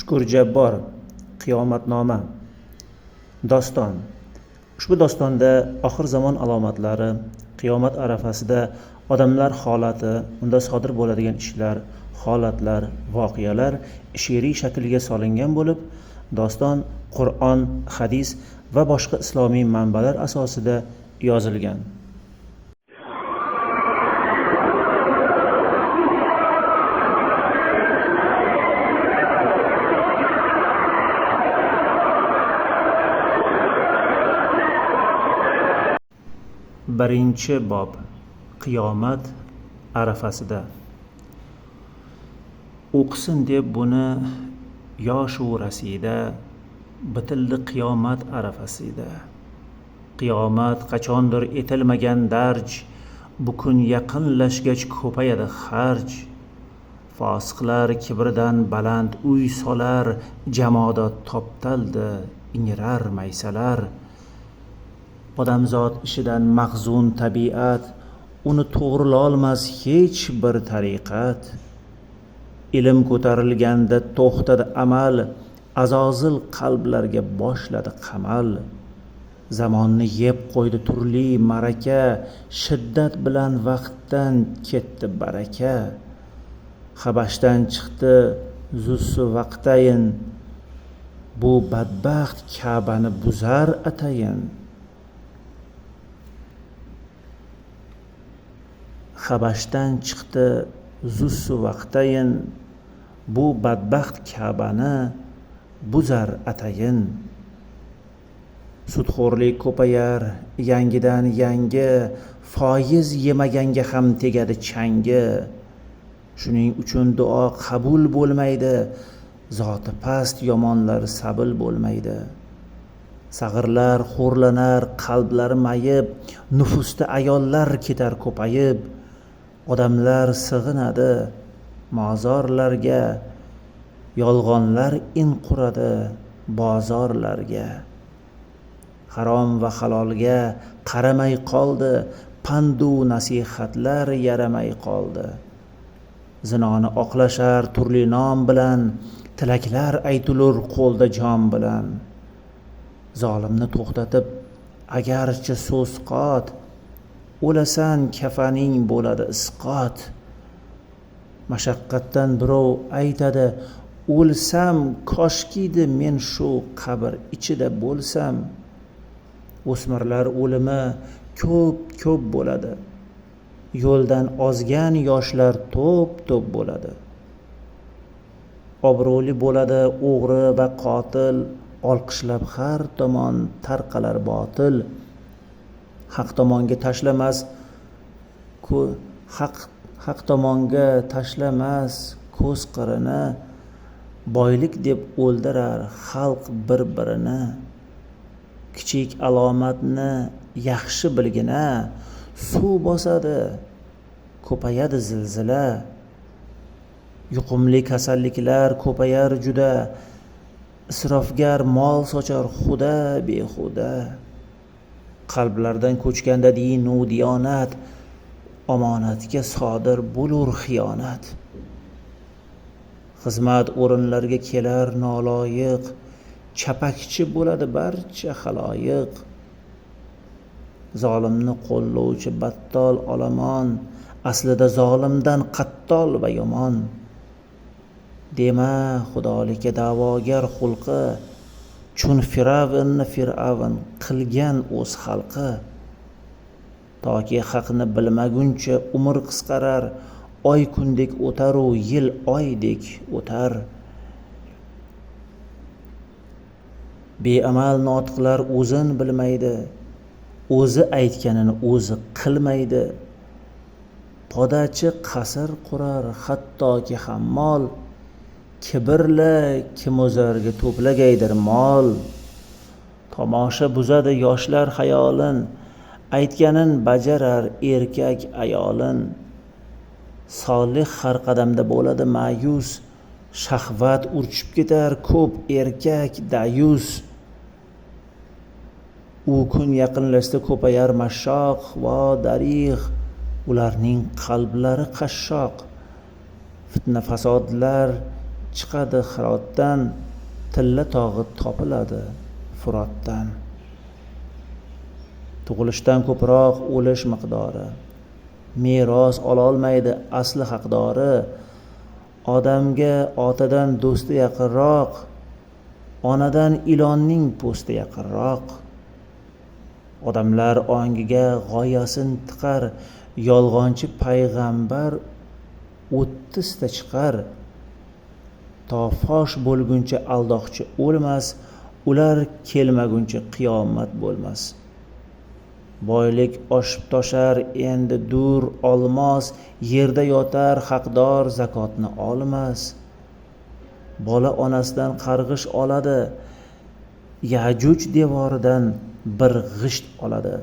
Shukur Jabbor, Qiyomatnoma. Doston. Ushbu dostonda oxir zamon alomatlari, qiyomat arafasida odamlar holati, unda sodir bo'ladigan ishlar, holatlar, voqealar she'riy shaklga solingan bo'lib, doston Qur'on, hadis va boshqa islomiy manbalar asosida yozilgan. Birinchi bob. Qiyomat arafasida. O'qisin deb buni yoshu rasida, bitildi qiyomat arafasida. Qiyomat qachondir etilmagan darj, bu kun yaqinlashgach ko'payadi harj. Fosiqlar kibridan baland uy solar, jamoada toptaldi ingrar maysalar. Odamzod ishidan mahzun tabiat, uni to'g'rilolmas hech bir tariqat. Ilm ko'tarilganda to'xtadi amal, azozil qalblarga boshladi qamal. Zamonni yeb qo'ydi turli maraka, shiddat bilan vaqtdan ketdi baraka. Habashdan chiqdi zussu vaqtayin, bu badbaxt Ka'bani buzar atayin. Habashdan chiqdi zussu vaqtayin, bu badbaxt Ka'bani buzar atayin. Sudxo'rlik ko'payar yangidan yangi, foiz yemaganga ham tegadi changi. Shuning uchun duo qabul bo'lmaydi, zoti past yomonlar sabil bo'lmaydi. Sag'irlar xo'rlanar, qalblari mayib, nufusda ayollar ketar ko'payib. Odamlar sig'inadi mozorlarga, yolg'onlar in quradi bozorlarga. Harom va halolga qaramay qoldi, pandu nasihatlar yaramay qoldi. Zinoni oqlashar turli nom bilan, tilaklar aytulur qo'lda jon bilan. Zolimni to'xtatib agarchi so'z qot, o'lasan kafaning bo'ladi isqot. Mashaqqatdan birov aytadi, o'lsam koshkiydi men shu qabr ichida bo'lsam. O'smirlar o'limi ko'p bo'ladi, yo'ldan ozgan yoshlar to'p bo'ladi. Obro'li bo'ladi o'g'ri va qotil, olqishlab har tomon tarqalar botil. Haq tomonga tashlamas ko'z qirini, boylik deb o'ldirar xalq bir-birini. Kichik alomatni yaxshi bilgina, suv bosadi, ko'payadi zilzila. Yuqumli kasalliklar ko'payar juda, isrofgar mol sochar xuda behuda. Qalblardan ko'chganda dinu diyonat, omonatga sodir bo'lur xiyonat. Xizmat o'rinlariga kelar noloyiq, chapakchi bo'ladi barcha xaloyiq. Zolimni qo'llovchi battol olomon, aslida zolimdan qattol va yomon. Dema xudolikka da'vogar xulqi, chun Firavnni Fir'avn qilgan o'z xalqi. Toki haqni bilmaguncha umr qisqarar, oy kundek o'tar u yil oydek o'tar. Beamal notiqlar o'zin bilmaydi, o'zi aytganini o'zi qilmaydi. Podachi qasr qurar hattoki hammol, kibrli kim o'zarga to'plagaydir mol. Tomosha buzadi yoshlar xayolin, aytganin bajarar erkak ayolin. Solih har qadamda bo'ladi ma'yus, shahvat urchib ketar ko'p erkak dayus. U kun yaqinlashsa ko'payar mashoq va darigh, ularning qalblari qashshoq. Fitna fasodlar chiqadi Hirotdan, tilla tog'i topiladi Furotdan. Tug'ilishdan ko'proq o'lish miqdori, meros ololmaydi asli haqdori. Odamga otadan do'sti yaqinroq, onadan ilonning po'sti yaqinroq. Odamlar ongiga g'oyasin tiqar, yolg'onchi payg'ambar 30ta chiqar. To fosh bo'lguncha aldoqchi o'lmas, ular kelmaguncha qiyomat bo'lmas. Boylik oshib toshar endi dur olmos, yerda yotar haqdor zakotni olmas. Bola onasidan qarg'ish oladi, Yajuj devoridan bir g'isht oladi.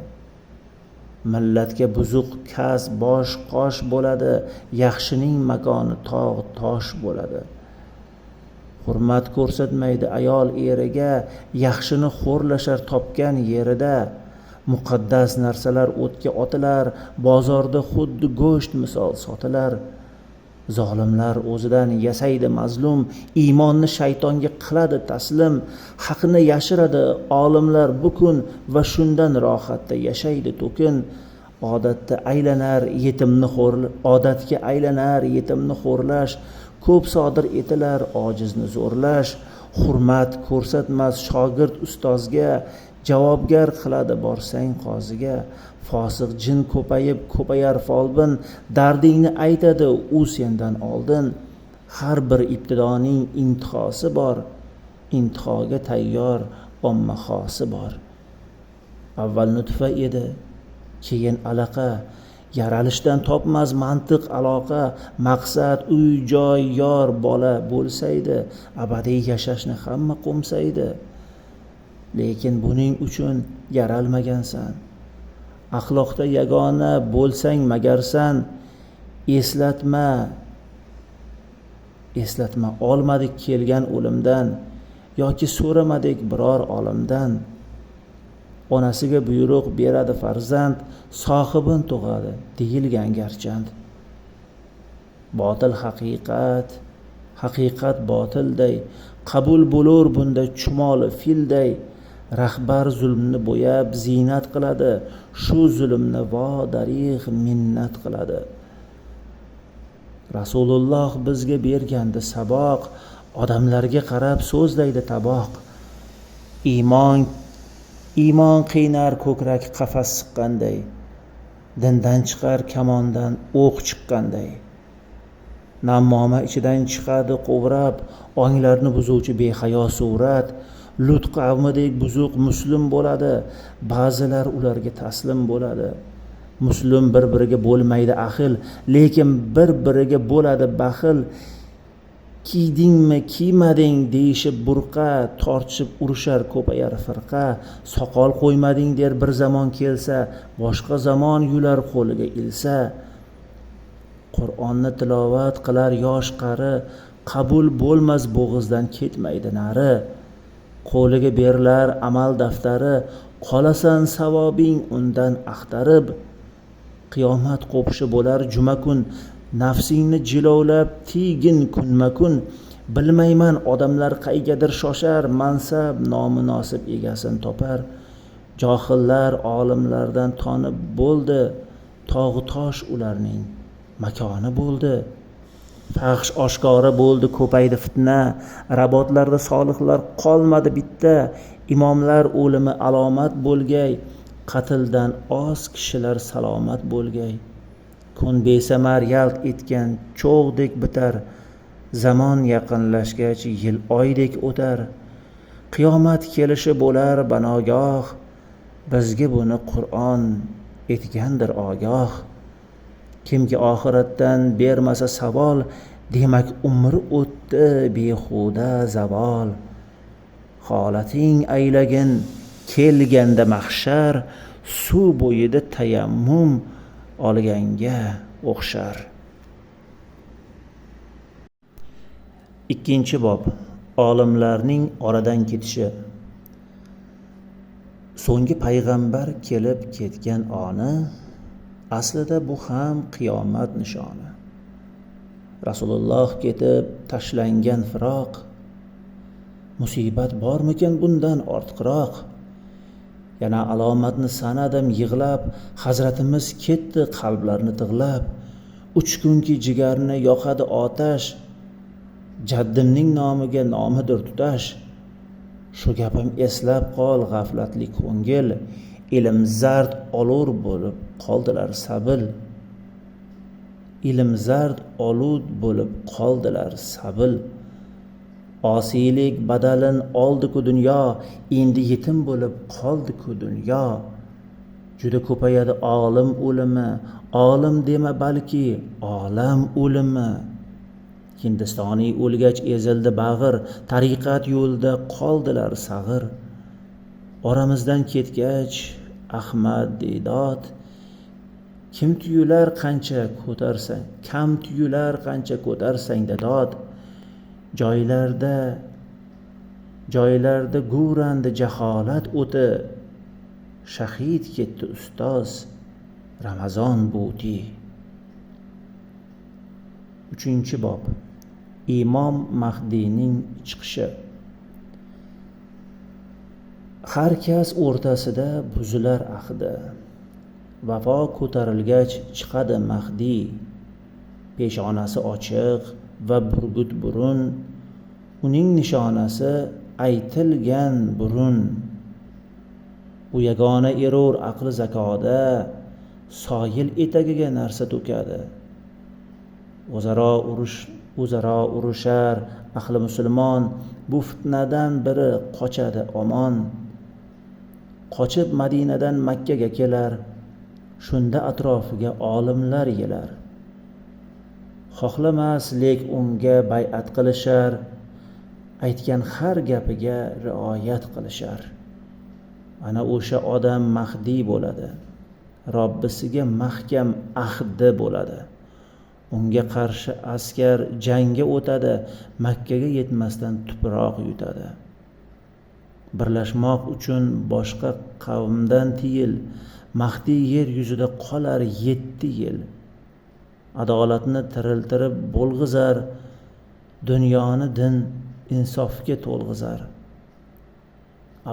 Millatga buzuq kas bosh qosh bo'ladi, yaxshining makoni tog' tosh bo'ladi. Hurmat ko'rsatmaydi ayol eriga, yaxshini xo'rlashar topgan yerida. Muqaddas narsalar o'tga otilar, bozorda xuddi go'sht misol sotilar. Zolimlar o'zidan yasaydi mazlum, iymonni shaytonga qiladi taslim. Haqni yashiradi olimlar bu kun va shundan rohatda yashaydi to'kin. Odatga aylanar yetimni xo'rlash, ko'p sodir etilar ojizni zo'rlash. Hurmat ko'rsatmas shogird ustozga, javobgar qiladi borsang qoziga. Fosiq jin ko'payar folbin, dardingni aytadi u sendan oldin. Har bir ibtidoning intihosi bor, intihoga tayyor ommaxosi bor. Avval nutfa edi, keyin alaqa, yaralishdan topmas mantiq aloqa. Maqsad uy joy yor bola bo'lsaydi, abadiy yashashni hamma qo'msaydi. Lekin buning uchun yaralmagansan. Axloqda yagona bo'lsang magarsan. Eslatma olmadik kelgan o'limdan, yoki so'ramadik biror olimdan. Onasiga buyruq beradi farzand, sohibin tug'adi deyilgan garchand. Botil haqiqat botilday, qabul bo'lur bunda chumoli filday. Rahbar zulmni bo'yab ziynat qiladi, shu zulmni vo darih minnat qiladi. Rasululloh bizga bergandi saboq, odamlarga qarab so'zlaydi taboq. Iymon qiynar ko'krak qafas siqqanday, dindan chiqar kamondan o'q chiqqanday. Nammoma ichidan chiqadi qo'vrab, onglarni buzuvchi behayo surat. Lut qavmidek buzuq muslim bo'ladi, ba'zilar ularga taslim bo'ladi. Muslim bir-biriga bo'lmaydi ahil, lekin bir-biriga bo'ladi baxil. Kiydingmi, kiymading deyishib burqa, tortishib urushar ko'payar firqa. Soqol qo'ymading der bir zamon kelsa, boshqa zamon yular qo'liga ilsa. Qur'onni tilovat qilar yosh qari, qabul bo'lmas bo'g'izdan ketmaydi nari. Qo'liga berilar amal daftari, qolasan savobing undan axtarib. Qiyomat qo'pishi bo'lar juma kun, nafsingni jilovlab tiygin kunma-kun. Bilmayman odamlar qaygadir shoshar, mansab nomunosib egasin topar. Johillar olimlardan tonib bo'ldi, tog'i tosh ularning makoni bo'ldi. Fahsh oshkora bo'ldi, ko'paydi fitna. Rabotlarda solihlar qolmadi bitta. Imomlar o'limi alomat bo'lgay, qatldan oz kishilar salomat bo'lgay. Kun besamar yalt etgan cho'g'dek bitar, zamon yaqinlashgach yil oydek o'tar. Qiyomat kelishi bo'lar banogoh, bizga buni Qur'on etgandir ogoh. Kimki oxiratdan bermasa savol, demak umri o'tdi behuda zavol. Holating aylagin kelganda mahshar, suv bo'yida tayammum olganga o'xshar. Ikkinchi bob. Olimlarning oradan ketishi. So'nggi payg'ambar kelib ketgan oni, aslida bu ham qiyomat nishoni. Rasululloh ketib tashlangan firoq, musibat bormikan bundan ortiqroq? Yana alomatni sanadim yig'lab, Hazratimiz ketdi qalblarni tig'lab. 3 kunki jigarni yoqadi otash, jaddimning nomiga nomidir tutash. Shu gapim eslab qol g'aflatli ko'ngil, ilm zard olur bo'lib qoldilar sabil. Ilm zard olud bo'lib qoldilar sabil. Osiylik badalin oldi-ku dunyo, endi yetim bo'lib qoldi-ku dunyo. Juda ko'payadi olim o'limi, olim dema balki olam o'limi. Hindistoniy o'lgach ezildi bag'ir, tariqat yo'lida qoldilar sag'ir. Oramizdan ketgach Ahmad Diydod, kim tuyular qancha ko'tarsang, kam tuyular qancha ko'tarsang dod. Joylarda guvrandi jaholat o'ti, shahid ketdi ustoz Ramazon bo'ti. 3-bob Imom Mahdiyning chiqishi. Har kas o'rtasida buzilar ahdi, vafo ko'tarilgach chiqadi Mahdiy. Peshonasi ochiq va burgut burun, uning nishonasi aytilgan burun. U yagona erur aqli zakoda, soyil etagiga narsa to'kadi. O'zaro urushar ahli musulmon, bu fitnadan biri qochadi omon. Qochib Madinadan Makkaga kelar, shunda atrofiga olimlar yelar. Xohlamas lek unga bay'at qilishar, aytgan har gapiga rioyat qilishar. Ana o'sha odam Mahdiy bo'ladi, Robbisiga mahkam ahdi bo'ladi. Unga qarshi askar jangga o'tadi, Makkaga yetmasdan tuproq yutadi. Birlashmoq uchun boshqa qavmdan tiyil, Mahdiy yer yuzida qolar 7 yil. Adolatni tiriltirib bo'lg'izar, dunyoni din insofga to'lg'izar.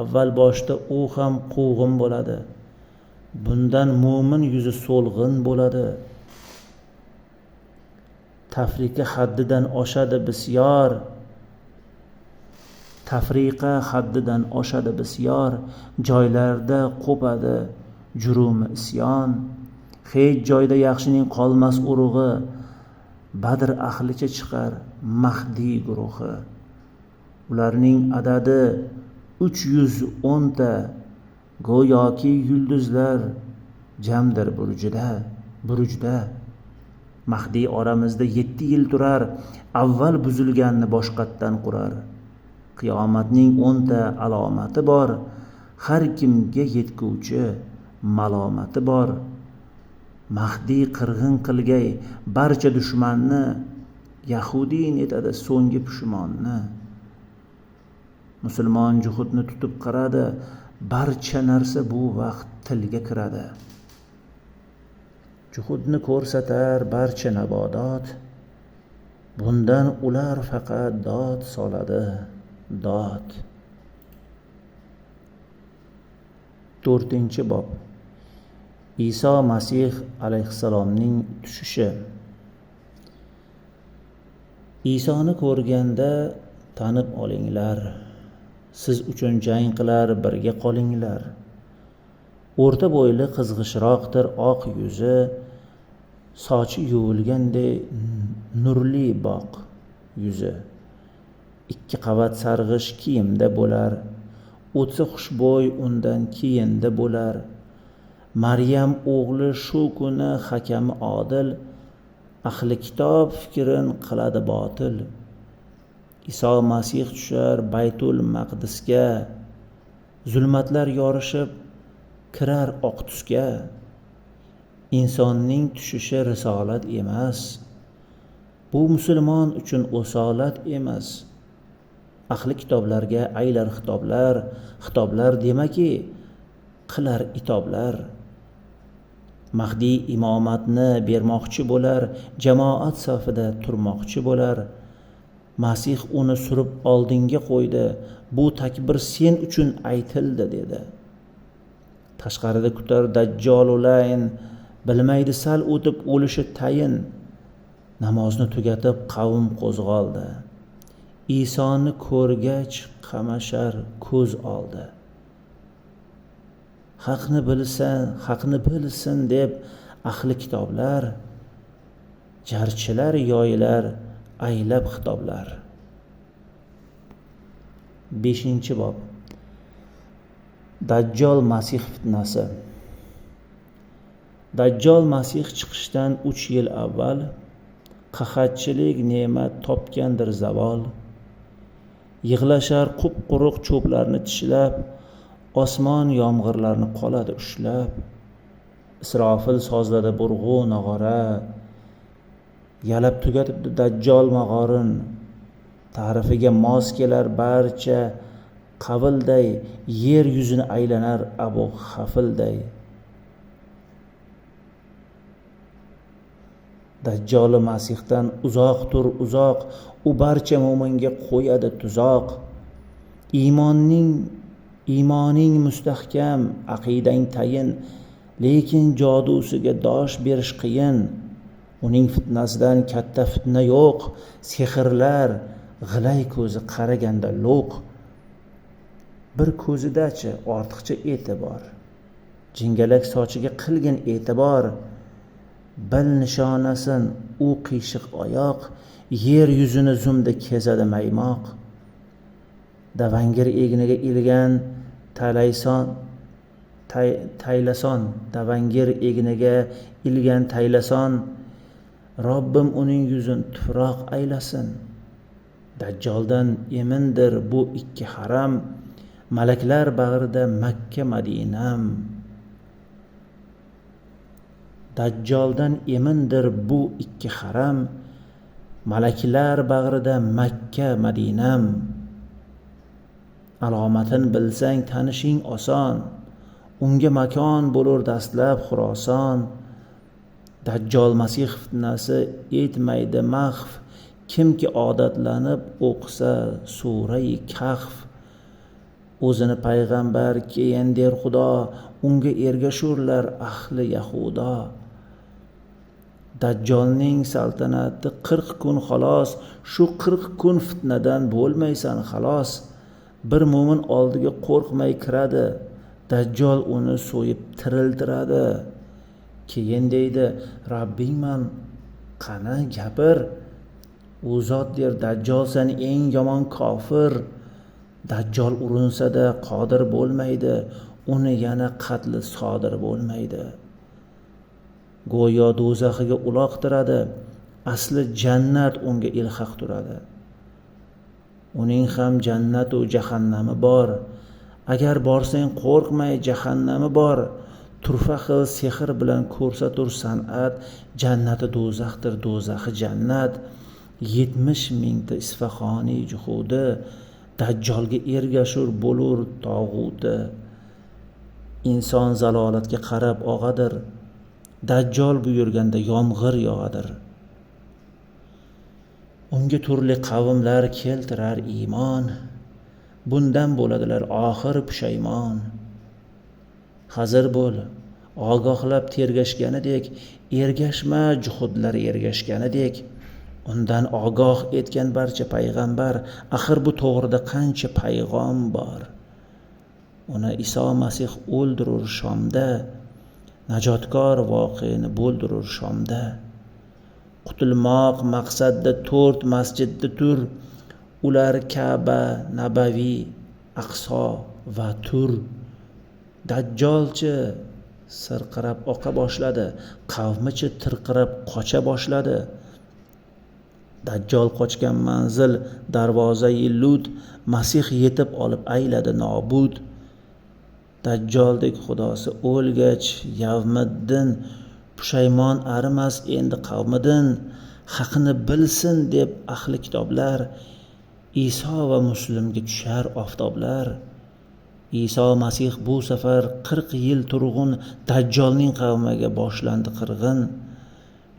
Avval boshda u ham quvg'in bo'ladi, bundan mo'min yuzi so'lg'in bo'ladi. Tafriqa haddidan oshadi bisyor, joylarda qo'padi jurumi isyon. Hech joyda yaxshining qolmas urug'i, Badr ahlicha chiqar Mahdiy guruhi. Ularning adadi 310 ta, go'yoki yulduzlar jamdir burujda. Mahdiy oramizda 7 yil turar, avval buzilganni boshqatdan qurar. Qiyomatning 10 ta alomati bor, har kimga yetguvchi malomati bor. Mahdiy qirg'in qilgay barcha dushmanni, Yahudiy netadi so'nggi pushmonni. Musulmon juhudni tutib qaradi, barcha narsa bu vaqt tilga kiradi. Juhudni ko'rsatar barcha nabodot, bundan ular faqat dod soladi, dod. 4-bob Iso Masih alayhissalomning tushishi. Isoni ko'rganda tanib olinglar, siz uchun jang qilar birga qolinglar. O'rta bo'yli qizg'ishroqdir oq yuzi, sochi yuvilganday nurli boq yuzi. 2 qavat sarg'ish kiyimda bo'lar, o'tsa xushbo'y undan kiyinda bo'lar. Maryam o'g'li shu kuni hakami odil, ahli kitob fikrin qiladi botil. Iso Masih tushar Baytul Maqdisga, zulmatlar yorishib kirar oq tusga. Insonning tushishi risolat emas, bu musulmon uchun o'solat emas. Ahli kitoblarga aylar xitoblar demaki qilar itoblar. Mahdiy imomatni bermoqchi bo'lar, jamoat safida turmoqchi bo'lar. Masih uni surib oldinga qo'ydi, bu takbir sen uchun aytildi dedi. Tashqarida kutar dajjolulayn, bilmaydi sal o'tib o'lishi tayin. Namozni tugatib qavm qo'zg'oldi. Isoni ko'rgach qamashar ko'z oldi. Haqni bilsin deb ahli kitoblar, jarchilar yoyilar aylab xitoblar. 5-bob. Dajjol Masih fitnasi. Dajjol Masih chiqishdan 3 yil avval qahatchilik ne'mat topgandir zavol. Yig'lashar qup-quruq cho'plarni tishlab, osmon yomg'irlarni qoladi ushlab. Isrofil sozladi burg'u nog'ora, yalab tugatibdi dajjol mag'orin. Ta'rifiga mos kelar barcha qavilday, yer yuzini aylanar Abu Hafilday. Dajjoli Masihdan uzoq tur uzoq, u barcha mo'minga qo'yadi tuzoq. Iymoning mustahkam, aqidang tayin, lekin jodusiga dosh berish qiyin. Uning fitnasidan katta fitna yo'q, sehrlar g'ilay ko'zi qaraganda lo'q. Bir ko'zidachi ortiqcha e'tibor, jingalak sochiga qilgin e'tibor. Bil nishonasin u qiyshiq oyoq, yer yuzini zumda kezadi maymoq. Davangir egniga ilgan davangir egniga ilgan taylason, Robbim uning yuzin tuproq aylasin. Dajjoldan emindir bu 2 haram, malaklar bag'rida Makka Madinam. Dajjoldan emindir bu 2 haram, malaklar bag'rida Makka Madinam. Alomatin bilsang tanishing oson, unga makon bo'lur dastlab Xuroson. Dajjol Masih fitnasi etmaydi mahv, kimki odatlanib o'qisa surai Kahf. O'zini payg'ambar keyin der Xudo, unga ergashurlar ahli Yahudo. Dajjolning saltanati 40 kun xolos, shu 40 kun fitnadan bo'lmaysan xalos. Bir mo'min oldiga qo'rqmay kiradi, Dajjol uni so'yib tiriltiradi. Keyin deydi, Rabbingman, qani gapir. U zot der, Dajjol sen eng yomon kofir. Dajjol urinsa-da qodir bo'lmaydi, uni yana qatli sodir bo'lmaydi. Go'yo do'zaxiga uloqtiradi, asli jannat unga ilhaq turadi. Uning ham jannat u jahannami bor, agar borsang qo'rqmay jahannami bor. Turfa xil sehr bilan ko'rsatur san'at, jannati do'zaxdir, do'zaxi jannat. 70 mingta isfahoniy juhudi, Dajjolga ergashur bo'lur tog'uti. Inson zalolatga qarab og'adir, Dajjol buyurganda yomg'ir yog'adir. Unga turli qavmlar keltirar iymon, bundan bo'ladilar oxir pushaymon. Hazir bo'l, ogohlab tergashganidek, ergashma juhudlar ergashganidek. Undan ogoh etgan barcha payg'ambar, axir bu to'g'rida qancha payg'am bor. Uni Iso Masih o'ldirur Shomda, najotkor voqeani bo'ldirur Shomda. Qutulmoq maqsadda 4 masjidda tur, ular Ka'ba, Nabaviy, Aqso va Tur. Dajjolchi sirqirab oqa boshladi, qavmichi tirqirab qocha boshladi. Dajjol qochgan manzil darvozai Lut, Masih yetib olib ayladi nobud. Dajjoldek xudosi o'lgach Yavmiddin, pushaymon arimas endi qavmidan. Haqni bilsin deb ahli kitoblar, Iso va Muslimga tushar oftoblar. Iso Masih bu safar 40 yil turg'un Dajjolning qavmiga boshlandi qirg'in.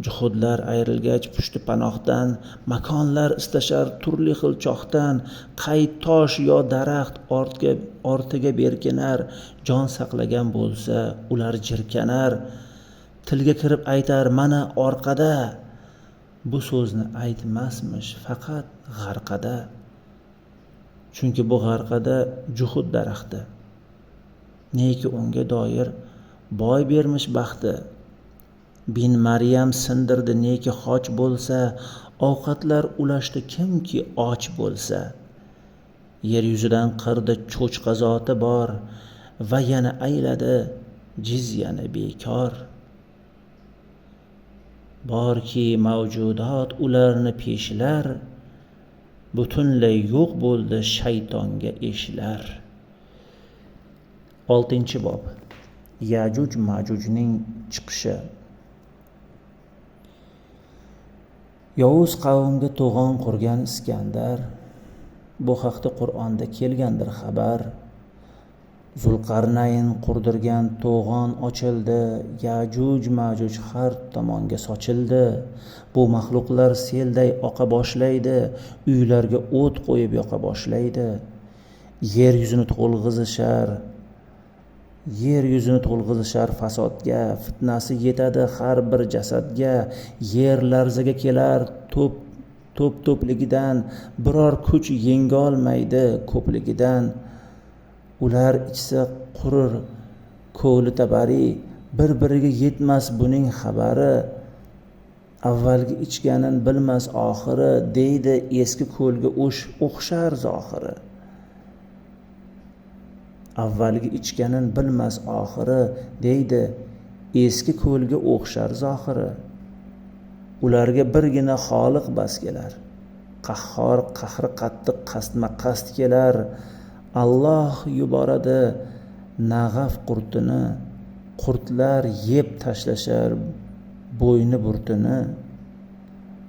Juhudlar ayrilgach pushti panohdan, makonlar istashar turli xil chohdan, qay tosh yo daraxt ortiga berkinar, jon saqlagan bo'lsa ular jirkanar. Tilga kirib aytar mana orqada, bu so'zni aytmasmish faqat g'arqada. Chunki bu g'arqada Juhud daraxti, neki unga doir boy bermish baxti. Bin Maryam sindirdi neki xoch bo'lsa, ovqatlar ulashdi kimki och bo'lsa. Yer yuzidan qirdi cho'chqa zoti bor, va yana ayladi jizyani bekor. Borki mavjudot ularni peshlar, butunlay yo'q bo'ldi shaytonga eshlar. 6-bob. Yajuj Majujning chiqishi. Yovuz qavmga to'g'on qurgan Iskandar, bu haqda Qur'onda kelgandir xabar. Zulqarnayn qurdirgan to'g'on ochildi, Yajuj Majuj har tomonga sochildi. Bu maxluqlar selday oqa boshlaydi, uylarga o't qo'yib yoqa boshlaydi. Yer yuzini to'lg'izishar fasodga, fitnasi yetadi har bir jasadga. Yer larzaga kelar to'pligidan, biror kuch yengolmaydi ko'pligidan. Ular ichsa qurir ko'li tabari, bir-biriga yetmas buning xabari. Avvalgi ichganin bilmas oxiri, deydi eski ko'lga o'xshar zohiri. Avvalgi ichganin bilmas oxiri, deydi eski ko'lga o'xshar zohiri. Ularga birgina Xoliq bas kelar, qahhor qahri qattiq qasdma-qasd kelar. Alloh yuboradi nag'af qurtini, qurtlar yeb tashlashar bo'yni burtini.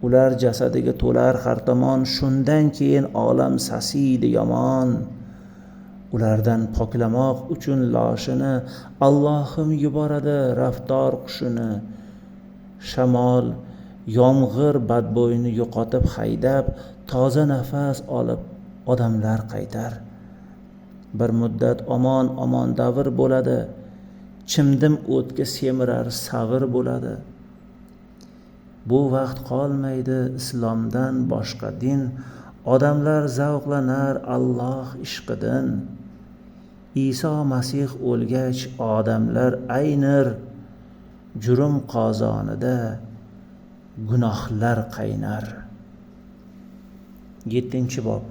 Ular jasadiga to'lar har tomon, shundan keyin olam sasiydi yomon. Ulardan poklamoq uchun loshini, Allohim yuboradi raftor qushini. Shamol, yomg'ir badbo'yni yo'qotib haydab, toza nafas olib odamlar qaytar. Bir muddat omon davr bo'ladi, chimdim o'tga semirar savr bo'ladi. Bu vaqt qolmaydi islomdan boshqa din, odamlar zavqlanar Alloh ishqidan. Iso Masih o'lgach odamlar aynir, jurum qozonida gunohlar qaynar. 7-bob.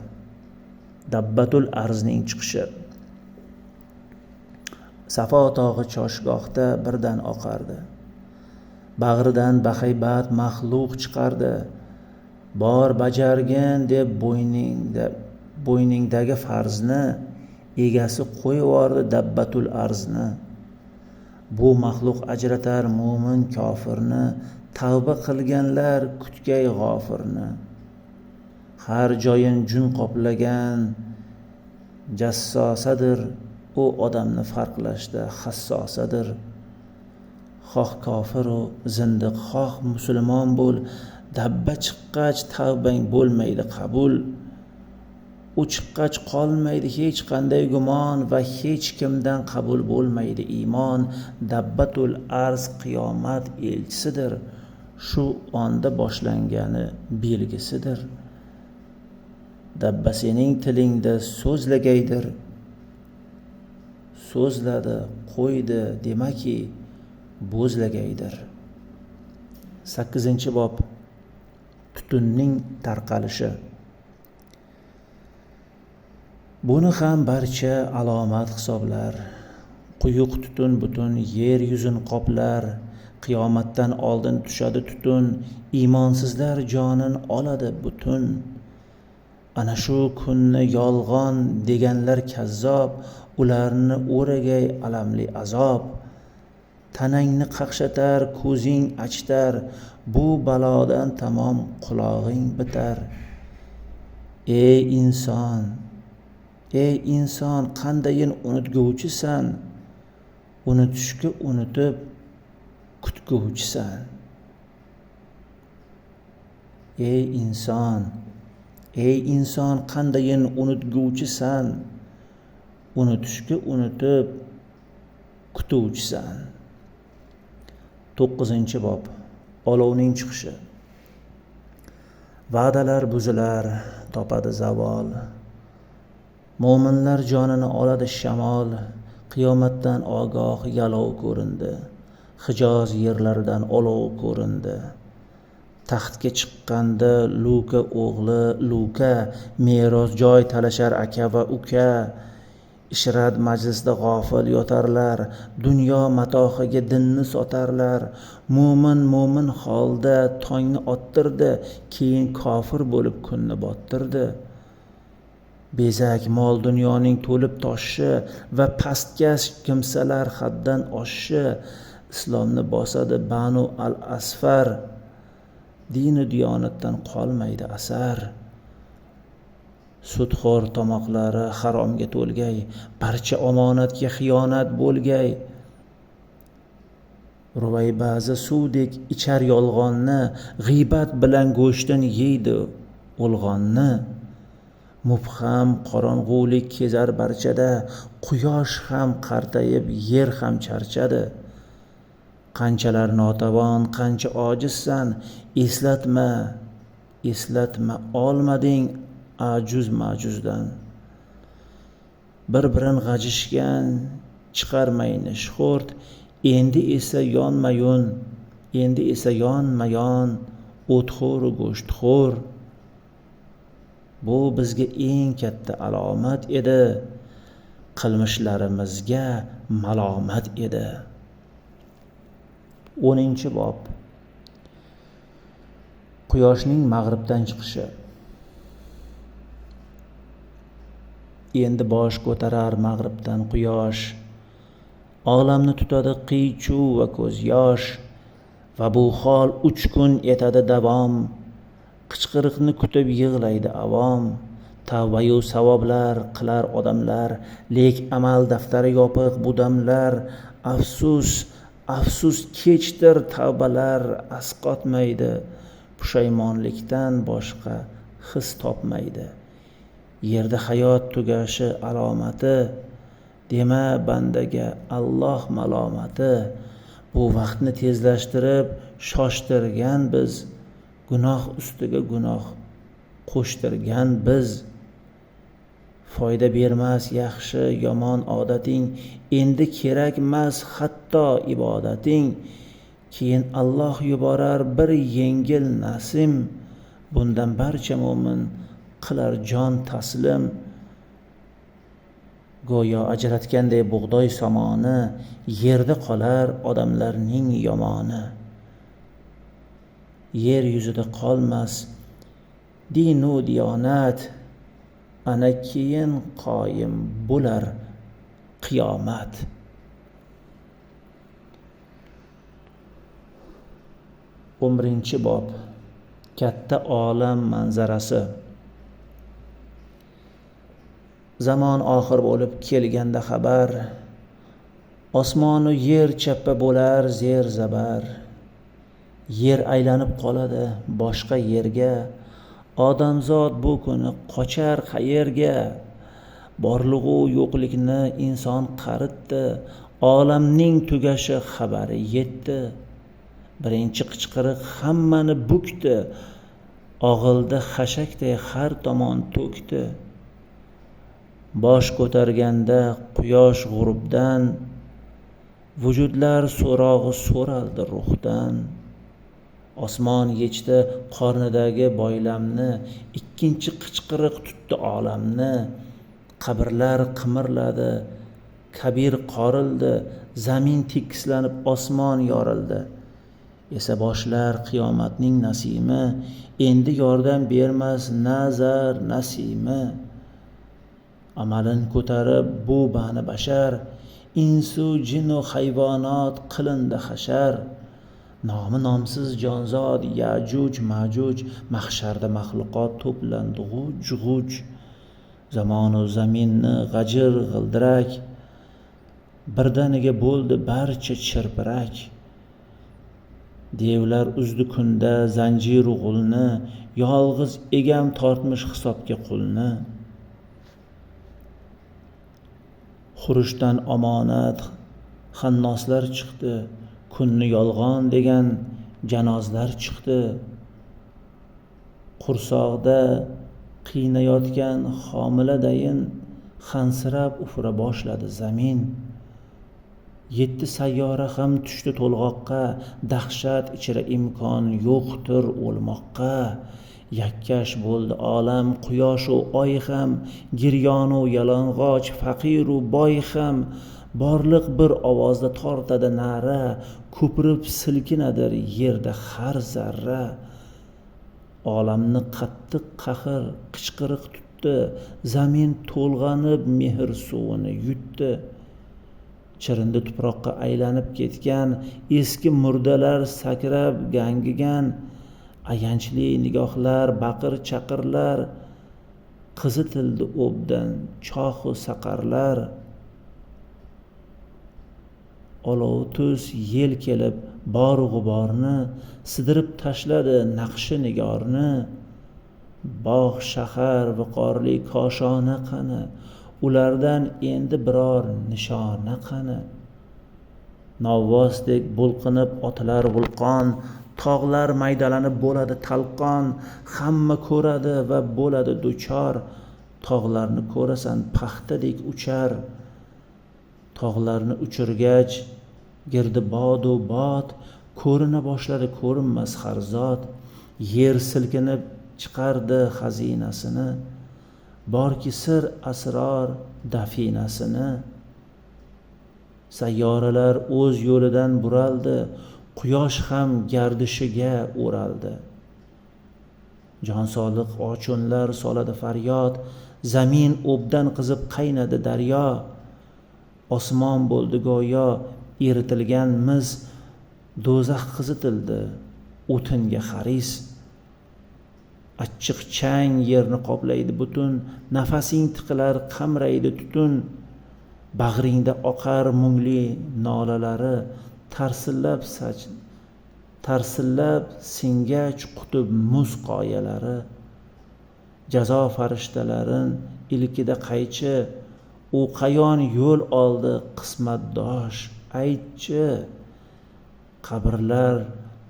Dabbatul Arzning chiqishi. Safo tog'i choshgohda birdan oqardi. Bag'ridan bahaybat maxluq chiqardi. Bor bajargin deb bo'yningdagi farzni, egasi qo'yivordi Dabbatul Arzni. Bu maxluq ajratar mo'min kofirni, tavba qilganlar kutgay g'ofirni. Har joyin jun qoplagan jassosadir, u odamni farqlashda hassosadir. Xoh kofir u zindiq, xoh musulmon bo'l, dabba chiqqach tavbang bo'lmaydi qabul. U chiqqach qolmaydi hech qanday gumon, va hech kimdan qabul bo'lmaydi iymon. Dabbatul Arz qiyomat elchisidir, shu onda boshlangani belgisidir. Dabba sening tilingda so'zlagaydir, so'zladi qo'ydi demaki bo'zlagaydir. 8-bob. Tutunning tarqalishi. Buni ham barcha alomat hisoblar. Quyuq tutun butun yer yuzin qoplar. Qiyomatdan oldin tushadi tutun, iymonsizlar jonin oladi butun. Ana shu kunni yolg'on deganlar kazzob, ularni o'ragay alamli azob. Tanangni qaqshatar, ko'zing achitar, bu balodan tamom qulog'ing bitar. Ey inson, ey inson, qandayin unutguvchisan, unutishga unutib kutguvchisan. Ey inson, qandayin unutguvchisan, unutishga unutib kutuvchisan. 9-bob. Olovning chiqishi. Va'dalar buzilar, topadi zavol. Mo'minlar jonini oladi shamol. Qiyomatdan ogoh yalov ko'rindi. Hijoz yerlaridan olov ko'rindi. Taxtga chiqqanda Luka o'g'li Luka, meros joy talashar aka va uka. Ishrat majlisda g'ofil yotarlar, dunyo matohiga dinni sotarlar. Mo'min holda tongni ottirdi, keyin kofir bo'lib kunni bottirdi. Bezak mol dunyoning to'lib toshishi va pastkash kimsalar haddan oshishi. Islomni bosadi Banu al-Asfar, dini diyonatdan qolmaydi asar. Sudxo'r tomoqlari haromga to'lgay, barcha omonatga xiyonat bo'lgay. Ruvaybazi suvdek ichar yolg'onni, g'iybat bilan go'shtini yeydi o'lg'onni. Mubham qorong'ulik kezar barchada, quyosh ham qartayib, yer ham charchadi. Qanchalar notavon, qancha ojizsan, eslatma olmading ajuz majuzdan. Bir-birin g'ajishgan chiqarmayni shxo'rt, endi esa yonma-yon o'txo'r go'shtxo'r. Bu bizga eng katta alomat edi, qilmishlarimizga malomat edi. 10-bob. Quyoshning mag'ribdan chiqishi. Endi bosh ko'tarar mag'ribdan quyosh, olamni tutadi qiy-chuv va ko'z yosh. Va bu hol 3 kun etadi davom, qichqiriqni kutib yig'laydi avom. Tavba-yu savoblar qilar odamlar, lek amal daftari yopiq bu damlar. Afsus kechdir tavbalar asqotmaydi, pushaymonlikdan boshqa his topmaydi. Yerda hayot tugashi alomati, dema bandaga Alloh malomati. Bu vaqtni tezlashtirib shoshtirgan biz, gunoh ustiga gunoh qo'shtirgan biz. Foyda bermas yaxshi yomon odating, endi kerakmas hatto ibodating. Keyin Alloh yuborar bir yengil nasim, bundan barcha mo'min qilar jon taslim. Go'yo ajratganday bug'doy somoni, yerda qolar odamlarning yomoni. Yer yuzida qolmas dinu diyonat, ana keyin qoyim bo'lar qiyomat. 11-bob. Katta olam manzarasi. Zamon oxir bo'lib kelganda xabar, osmonu yer chappa bo'lar zer zabar. Yer aylanib qoladi boshqa yerga, odamzod bu kuni qochar qayerga. Borlig'u yo'qlikni inson qaritdi, olamning tugashi xabari yetdi. Birinchi qichqiriq hammani bukdi, og'ildi xashakday har tomon to'kdi. Bosh ko'targanda quyosh g'urubdan, vujudlar so'rog'i so'raldi ruhdan. Osmon yechdi qornidagi boylamni, ikkinchi qichqiriq tutdi olamni. Qabrlar qimirladi, kabir qorildi, zamin tekislanib osmon yorildi. Esa boshlar qiyomatning nasimi, endi yordam bermas nazar nasimi. Amalin ko'tarib bu bani bashar, insu jinu hayvonot qilindi hashar. Nomi nomsiz jonzod Yajuj Majuj, mahsharda maxluqot to'plandi g'uj. zamonu zaminni g'ajir g'ildirak, birdaniga bo'ldi barcha chirpirak. Devlar uzdi kunda zanjiru g'ulni, yolg'iz egam tortmish hisobga qulni. Xurushdan omonat xannoslar chiqdi, kunni yolg'on degan janozlar chiqdi. Qursog'da qiynayotgan homiladayin hansirab ufura boshladi zamin. 7 sayyora ham tushdi to'lg'oqqa, dahshat ichra imkon yo'qdir o'lmoqqa. Yakkash bo'ldi olam, quyoshu oy ham, giryonu yalang'och, faqiru boy ham. Borliq bir ovozda tortadi na'ra, ko'pirib silkinadir yerda har zarra. Olamni qattiq qahr qichqiriq tutdi, zamin to'lg'anib mehr suvini yutdi. Chirindi tuproqqa aylanib ketgan, eski murdalar sakrab gangigan. Ayanchli nigohlar, baqir chaqirlar, qizitildi o'bdan chohu saqarlar. Olov tuz yel kelib bor g'uborni, sidirib tashladi naqshi nigorni. Bog' shahar viqorli koshona qani, ulardan endi biror nishona qani. Novvosdek bulqinib otilar vulqon, tog'lar maydalanib bo'ladi talqon. Hamma ko'radi va bo'ladi duchor, tog'larni ko'rasan paxtadek uchar. Tog'larni uchirgach girdibodu bot, ko'rina boshladi ko'rinmas har zot. Yer silkinib chiqardi xazinasini, borki sir asror dafinasini. Sayyoralar o'z yo'lidan buraldi, quyosh ham gardishiga o'raldi. Jon soliq ochunlar soladi faryod, zamin o'bdan qizib qaynadi daryo. Osmon bo'ldi go'yo eritilgan mis, do'zax qizitildi o'tinga haris. Achchiq chang yerni qoplaydi butun, nafasing tiqilar qamraydi tutun. Bag'ringda oqar mungli nolalari, tarsillab singach qutub muz qoyalari. Jazo farishtalarin ilkida qaychi, u qayon yo'l oldi qismatdosh aytchi. Qabrlar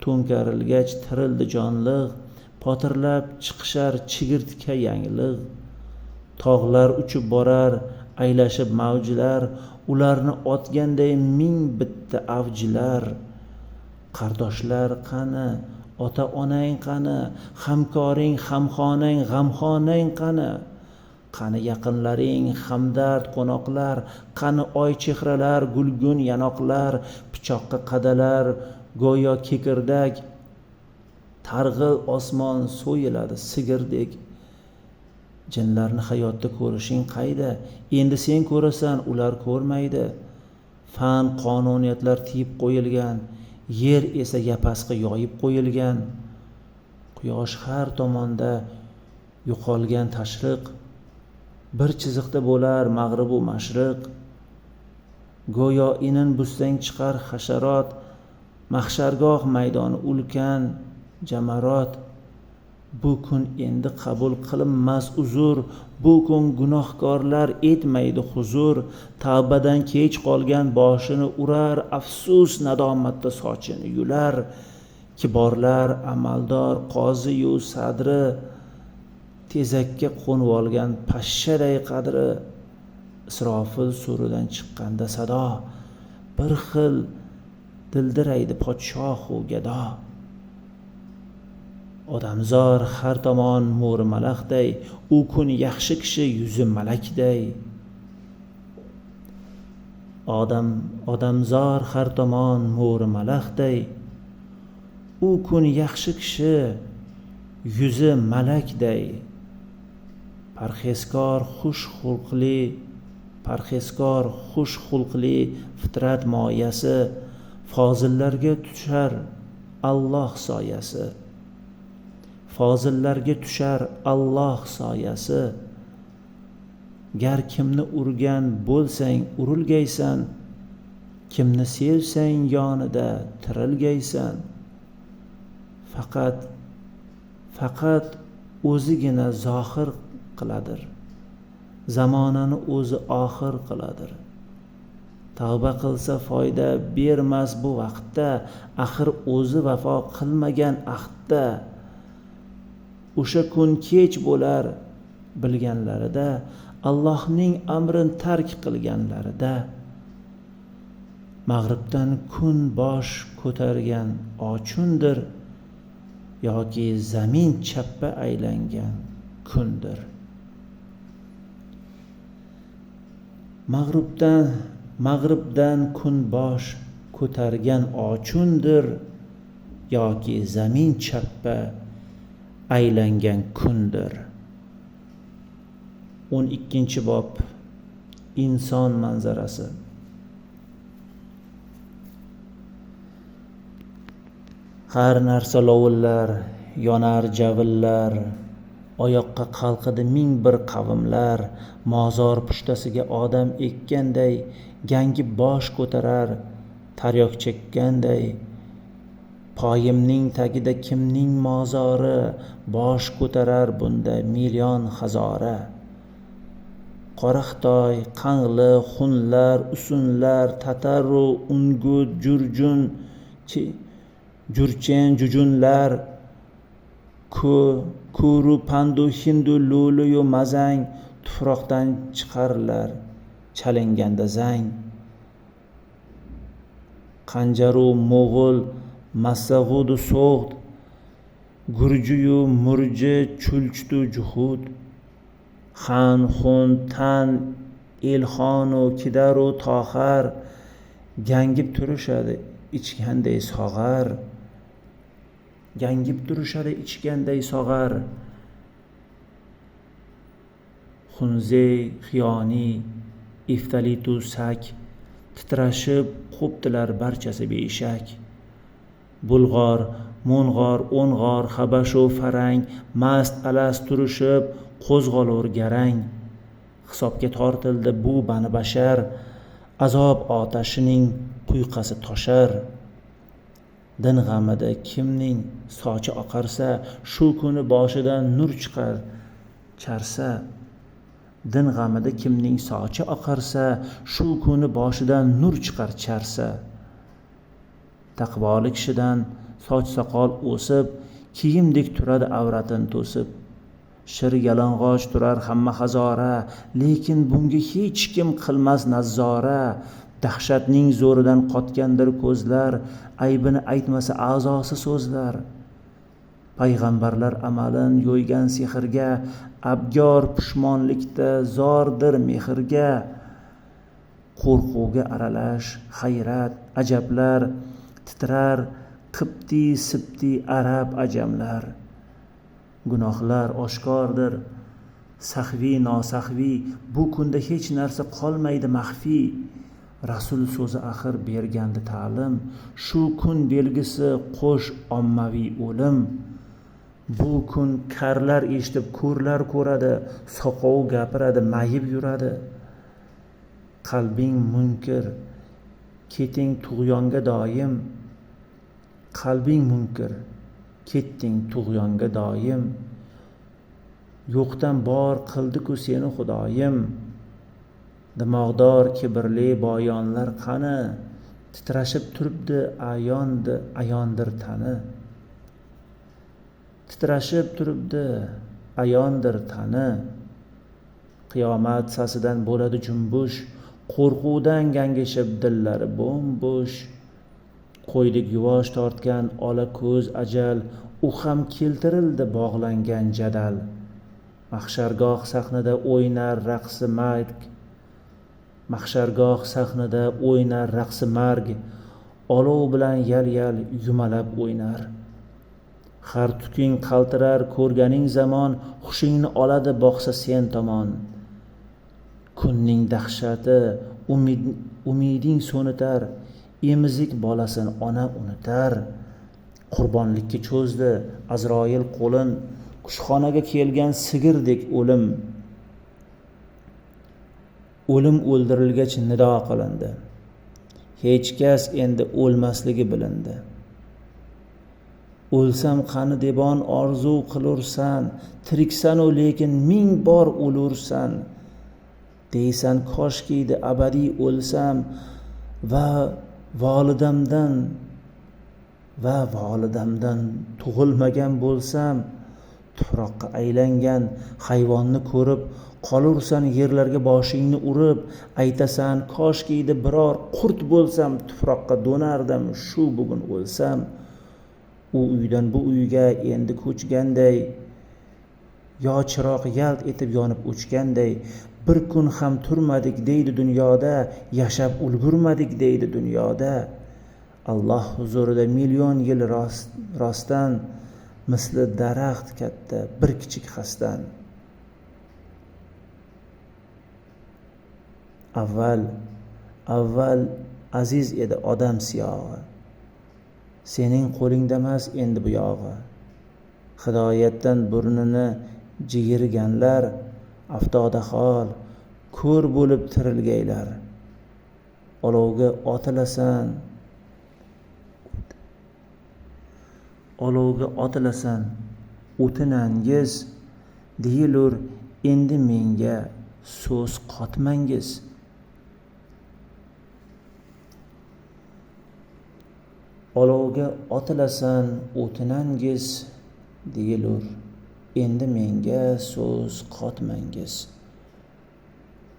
to'nkarilgach tirildi jonliq, potirlab chiqishar chigirtka yanglig'. Tog'lar uchib borar aylashib mavjlar, ularni otganday ming bitta avjilar. Qardoshlar qani, ota onang qani, hamkoring hamxonang g'amxonang qani. Qani yaqinlaring hamdard qo'noqlar, qani oy chehralar gulgun yanoqlar. Pichoqqa qadalar go'yo kekirdak, targ'il osmon so'yiladi sigirdek. Jinlarni hayotda ko'rishing qayda, endi sen ko'rasan ular ko'rmaydi. Fan qonuniyatlar tiyib qo'yilgan, yer esa yapasqi yoyib qo'yilgan. Quyosh har tomonda yo'qolgan tashriq, bir chiziqda bo'lar mag'rib u mashriq. Go'yo inin bussang chiqar hasharot, mahshargoh maydoni ulkan jamarot. Bu kun endi qabul qilinmas uzr, bu kun gunohkorlar etmaydi huzur. Tavbadan kech qolgan boshini urar, afsus nadomatda sochini yular. Kiborlar amaldor qozi-yu sadri, tezakka qo'nib olgan pashshaday qadri. Isrofil suridan chiqqanda sado, bir xil dildiraydi podshohu gado. Odamzor har tomon mo'ri malakday, u kun yaxshi kishi yuzi malakday. Odamzor har tomon mo'ri malakday, u kun yaxshi kishi yuzi malakday. Parhezkor xush xulqli fitrat moyasi, fozillarga tushar Alloh soyasi. Fozillarga tushar Alloh soyasi. gar kimni urgan bo'lsang urilgaysan, kimni sevsang yonida tirilgaysan. Faqat o'zigina zohir qiladir, zamonani o'zi oxir qiladir. Tavba qilsa foyda bermas bu vaqtda, axir o'zi vafo qilmagan ahdda. O'sha kun kech bo'lar bilganlarida, Allohning amrin tark qilganlarida. Mag'ribdan kun bosh ko'targan ochundir, yoki zamin chappa aylangan kundir. Mag'ribdan kun bosh ko'targan ochundir, yoki zamin chappa aylangan kundir. 12-bob inson manzarasi. Har narsa lovullar, yonar javillar, oyoqqa qalqidi ming bir qavmlar. Mozor pushtasiga odam ekkanday, gangib bosh ko'tarar taryok chekkanday. Poyimning tagida kimning mozori, bosh ko'tarar bunda million hazora. Qora Xitoy, Qangli, Xunlar, Usunlar, Tataru, Ungut, Jurchen, Jujunlar, Kuru, Pandu, Hindu, Luluyu, Mazang tuproqdan chiqarlar chalinganda zang. Qanjaru, Mo'g'ul, Massag'udu, So'g'd, Gurjiyu, Murji, Chulchtu, Juhud, Xan, Xun, Tan, Elxonu, Kidaru, Tohar gangib turishadi ichganday sog'ar. Xunzey, Xiyoni, Iftalitu, Sak titrashib qo'ptilar barchasi beshak. Bulg'or, Mo'ng'or, O'ng'or, Habashu, Farang mast alast turishib qo'zg'olur garang. Hisobga tortildi bu bani bashar, azob otashining quyqasi toshar. Din g'amida kimning sochi oqarsa, shu kuni boshidan nur chiqar charsa. Din g'amida kimning sochi oqarsa, shu kuni boshidan nur chiqar charsa. Taqvoli kishidan soch soqol o'sib, kiyimdek turadi avratin to'sib. Shir yalang'och turar hamma hazora, lekin bunga hech kim qilmas nazzora. Dahshatning zo'ridan qotgandir ko'zlar, aybini aytmasa a'zosi so'zlar. Payg'ambarlar amalin yo'ygan sehrga, abgor pushmonlikda zordir mehrga. Qo'rquvga aralash hayrat ajablar, titrar qibti sibti arab ajamlar. Gunohlar oshkordir, sahvi nosahvi, bu kunda hech narsa qolmaydi maxfiy. Rasul so'zi axir bergandi ta'lim, shu kun belgisi qo'sh ommaviy o'lim. Bu kun karlar eshitib ko'rlar ko'radi, soqov gapiradi, mayib yuradi. Qalbing munkir, keting tug'yonga doim. Qalbing munkir, ketding tug'yonga doim. Yo'qdan bor qildi-ku seni Xudoyim. Dimog'dor kibrli boyonlar qani, titrashib turibdi ayondir tani. Titrashib turibdi ayondir tani. Qiyomat sasidan bo'ladi junbush, qo'rquvdan gangishib dillari bo'm-bo'sh. Qo'ydek yuvosh tortgan ola ko'z ajal, u ham keltirildi bog'langan jadal. Mahshargoh sahnida o'ynar raqsi marg. Mahshargoh sahnida o'ynar raqsi marg. Olov bilan yal-yal yumalab o'ynar. Har tuking qaltirar ko'rganing zamon, hushingni oladi boqsa sen tomon. Kunning dahshati umiding so'nitar, emizik bolasin ona unutar. Qurbonlikka cho'zdi Azroil qo'lin, kushxonaga kelgan sigirdek o'lim. o'lim o'ldirilgach nido qilindi. Hech kas endi o'lmasligi bilindi. O'lsam qani debon orzu qilursan, tiriksanu lekin 1000 bor o'lursan. Deysan koshkiydi abadiy o'lsam va volidamdan tug'ilmagan bo'lsam, tuproqqa aylangan hayvonni ko'rib qolursan yerlarga boshingni urib, aytasan koshkiydi biror qurt bo'lsam, tuproqqa do'nardim shu bugun o'lsam. U uydan bu uyga endi ko'chganday, yo chiroq yalt etib yonib o'chganday, bir kun ham turmadik deydi dunyoda, yashab ulgurmadik deydi dunyoda. Alloh huzurida million yil rostdan, misli daraxt katta bir kichik xasdan. Avval aziz edi odam siyog'i, sening qo'lingdamas endi bu yog'i. Hidoyatdan burnini jigirganlar, aftoda hol ko'r bo'lib tirilgaylar. Olovga otilasan o'tinangiz, deyilur endi menga so'z qotmangiz. Olovga otilasan o'tinangiz, deyilur endi menga so'z qotmangiz.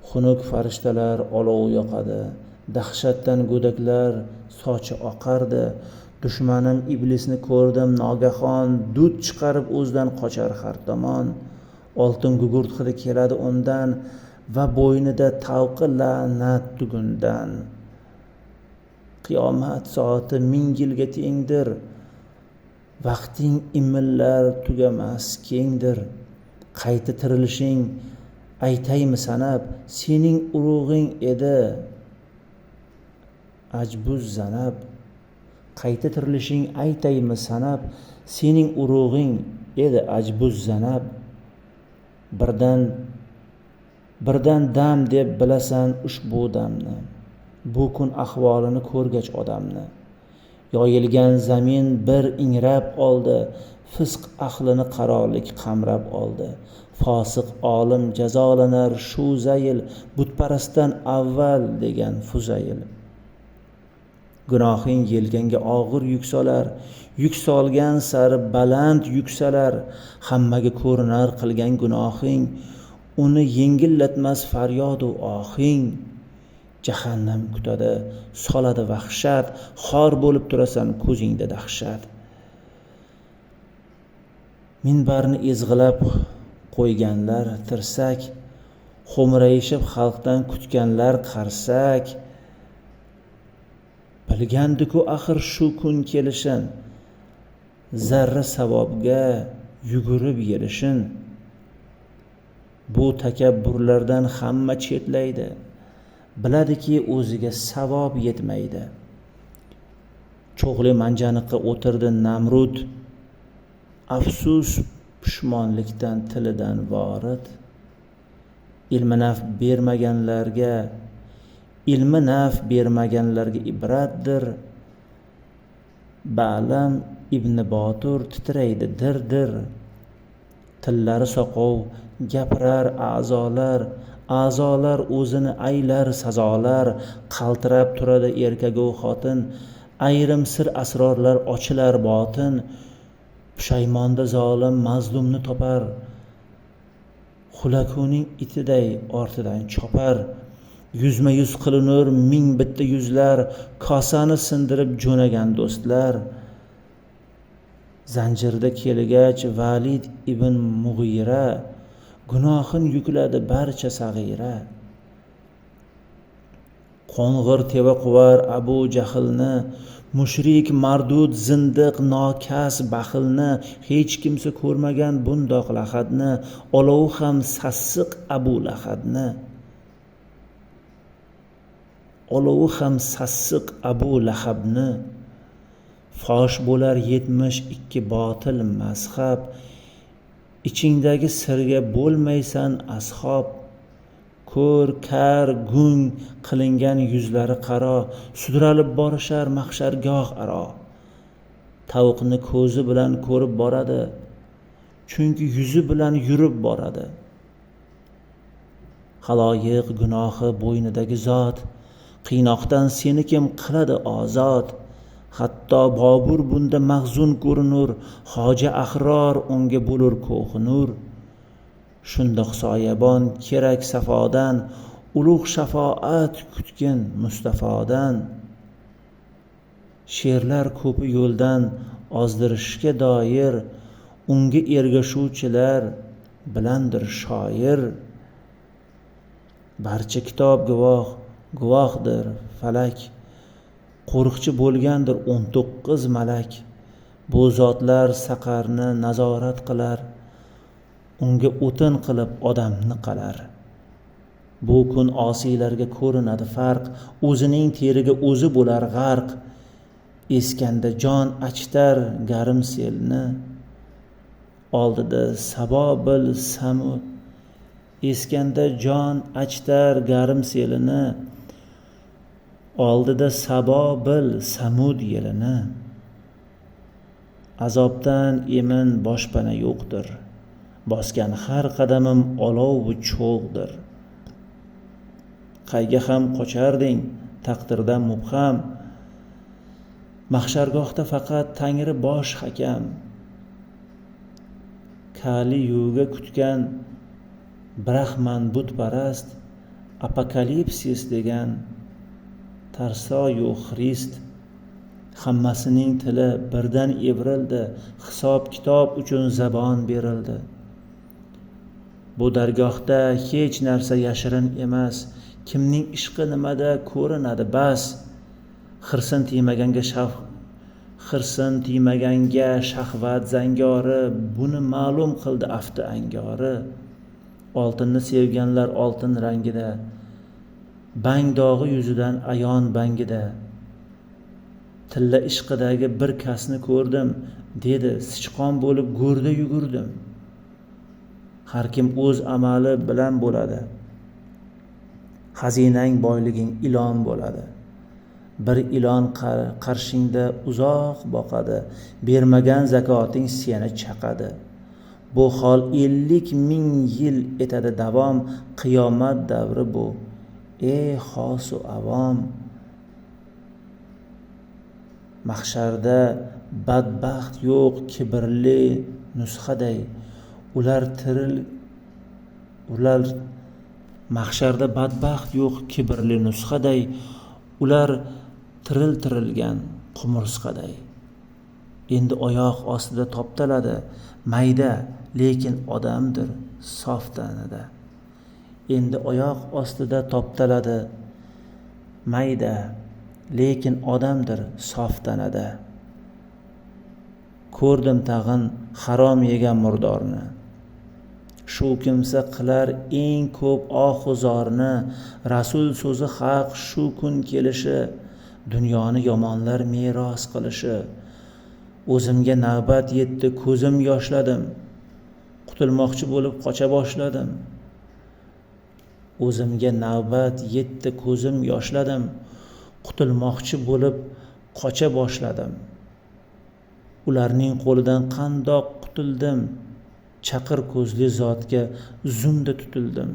Xunuk farishtalar olov yoqadi, dahshatdan go'daklar sochi oqardi. Dushmanim iblisni ko'rdim nogahon, dud chiqarib o'zidan qochar har tomon. Oltin gugurt hidi keladi undan va bo'ynida tavqi la'nat tugundan. Qiyomat soati 1000 yilga tengdir, vaqting imillar tugamas kengdir. Qayta tirilishing aytaymi sanab, sening urug'ing edi ajbuz zanab. Qayta tirilishing aytaymi sanab, sening urug'ing edi ajbuz zanab. Birdan dam deb bilasan ushbu damni, bu kun ahvolini ko'rgach odamni. Yoyilgan zamin bir ingrab oldi, fisq ahlini qarorlik qamrab oldi. Fosiq olim jazolanar shu zayl, butparastdan avval degan Fuzayl. Gunohing yelkangga og'ir yuk solar, yuk solgan sari baland yuksalar. Hammaga ko'rinar qilgan gunohing, uni yengillatmas faryodu ohing. Jahannam kutadi, soladi vahshat, xor bo'lib turasan ko'zingda dahshat. Minbarni ezg'ilab qo'yganlar tirsak, xo'mrayishib xalqdan kutganlar qarsak. Bilgandiku axir shu kun kelishin, zarra savobga yugurib yelishin. Bu takabburlardan hamma chetlaydi, biladiki o'ziga savob yetmaydi. Cho'g'li manjaniqqa o'tirdi Namrud, afsus pushmonlikdan tilidan vorid. Ilmi naf bermaganlarga ibratdir. Ba'lam ibn Botur titraydi dir. Tillari soqov gapirar a'zolar o'zini aylar sazolar. Qaltirab turadi erkagu xotin, ayrim sir asrorlar ochilar botin. Pushaymonda zolim mazlumni topar, xulakuning itiday ortidan chopar. Yuzma yuz qilinur 1000 bitta yuzlar, kosani sindirib jo'nagan do'stlar. Zanjirda kelgach Valid ibn Mughira, gunohin yukladi barcha sag'ira. Qo'ng'ir teva quvar Abu Jahlni, mushrik mardud zindiq nokas baxilni. Hech kimsa ko'rmagan bundoq lahadni, olovi ham sassiq Abu Lahadni. Olovi ham sassiq Abu Lahabni. Fosh bo'lar 72 botil mazhab, ichingdagi sirga bo'lmaysan ashob. ko'r, kar, gung qilingan yuzlari qaro, sudralib borishar mahshargoh aro. Tavuqni ko'zi bilan ko'rib boradi, chunki yuzi bilan yurib boradi. Xaloyiq gunohi bo'ynidagi zot, qiynoqdan seni kim qiladi ozod. Hatto Bobur bunda mahzun ko'rinur, Hoji Ahror unga bo'lur ko'hinur. Shundoq soyabon kerak safodan, ulug' shafoat kutgin Mustafodan. She'rlar ko'pi yo'ldan ozdirishga doir, unga ergashuvchilar bilandir shoir. Barcha kitob guvohdir falak, qo'riqchi bo'lgandir 19 malak. Bu zotlar saqarni nazorat qilar, unga o'tin qilib odamni qalar. Bu kun osiylarga ko'rinadi farq, o'zining teriga o'zi bo'lar g'arq. Eskanda jon achitar garim selni, oldida Sabo bil Samud. Eskanda jon achitar garim selini, oldida Sabo bil Samud yelini. Azobdan emin boshpana yo'qdir, bosgan har qadamim olov bu cho'g'dir. Qayga ham qocharding taqdirdan mubham, mahshargohda faqat Tangri bosh hakam. Kali yuga kutgan Brahman butparast, apokalipsis degan tarsoyu Xrist. Hammasining tili birdan evrildi, hisob kitob uchun zabon berildi. Bu dargohda hech narsa yashirin emas, kimning ishqi nimada ko'rinadi bas. Xirsin tiymaganga shahvat zangori, buni ma'lum qildi afti angori. Oltinni sevganlar oltin rangida, bang dog'i yuzidan ayon bangida. Tilla ishqidagi bir kasni ko'rdim, dedi sichqon bo'lib go'rda yugurdim. Har kim o'z amali bilan bo'ladi, xazinang boyliging ilon bo'ladi. Bir ilon qarshingda uzoq boqadi, bermagan zakoting seni chaqadi. Bu hol 50,000 yil etadi davom, qiyomat davri bu, ey xosu avom. Mahsharda badbaxt yo'q kibrli nusxaday, mahsharda badbaxt yo'q kibrli nusxaday, ular tirilgan qumursqaday. Endi oyoq ostida toptaladi, mayda lekin odamdir sof tanada. Endi oyoq ostida toptaladi, mayda lekin odamdir sof tanada. Ko'rdim tag'in harom yegan murdorni, shu kimsa qilar eng ko'p ohuzorni. Rasul so'zi haq, shu kun kelishi, dunyoni yomonlar meros qilishi. O'zimga navbat yetdi, ko'zim yoshladim, qutulmoqchi bo'lib qocha boshladim. O'zimga navbat yetdi, ko'zim yoshladim, qutulmoqchi bo'lib qocha boshladim. Ularning qo'lidan qandoq qutuldim, chaqir ko'zli zotga zumda tutildim.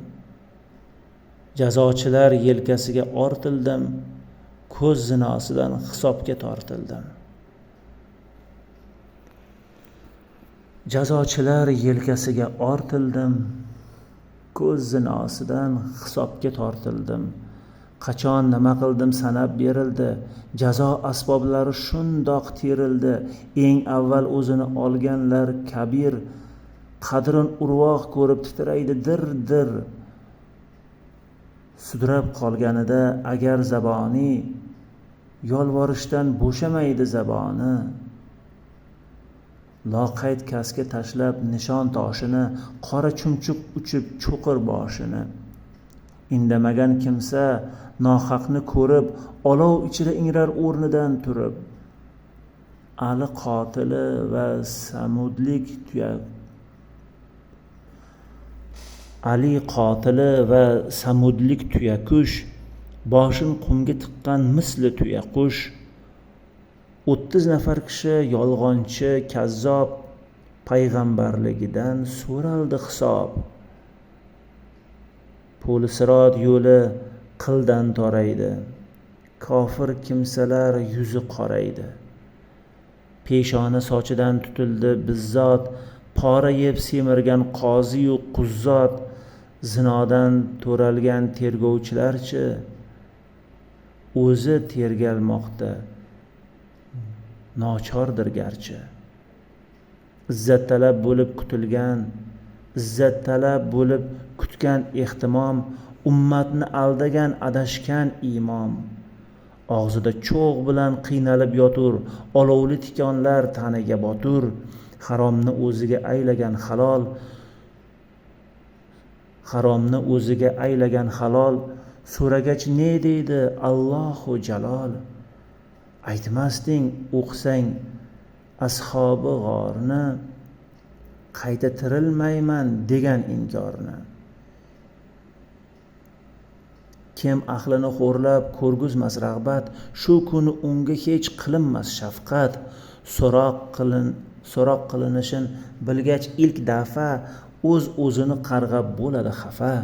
Jazochilar yelkasiga ortildim, ko'z zinosidan hisobga tortildim. Jazochilar yelkasiga ortildim, ko'z zinosidan hisobga tortildim. Qachon nima qildim sanab berildi, jazo asboblari shundoq terildi. Eng avval o'zini olganlar kabir, qadrin urvoq ko'rib titraydi dir. Sudrab qolganida agar zaboni, yolvorishdan bo'shamaydi zaboni. Loqayd kasga tashlab nishon toshini, qora chumchuq uchib cho'qir boshini. Indamagan kimsa nohaqni ko'rib, olov ichida ingrar o'rnidan turib. Ali qotili va samudlik Ali qotili va samudlik tuyakush, boshin qumga tiqqan misli tuyaqush. 30 nafar kishi yolg'onchi, kazzob, payg'ambarligidan so'raldi hisob. Po'lisirot yo'li qildan toraydi, kofir kimsalar yuzi qoraydi. Peshona sochidan tutildi bizzot, pora yeb semirgan qoziyu quzzot. Zinodan to'ralgan tergovchilarchi o'zi tergalmoqda, nochordir garchi. Izzat talab bo'lib kutilgan, izzat talab bo'lib kutgan ehtimom, ummatni aldagan adashgan imom. Og'zida cho'g' bilan qiynalib yotur, olovli tikonlar taniga botur. Haromni o'ziga aylagan halol, haromni o'ziga aylagan halol. So'ragach ne deydi Allohu jalol. Aytmasding o'qisang ashobi g'orni, qayta tirilmayman degan inkorni. Kim ahlini xo'rlab ko'rguzmas rag'bat, shu kuni unga hech qilinmas shafqat. So'roq qilinishin bilgach ilk dafa, o'zini qarg'ab bo'ladi xafa.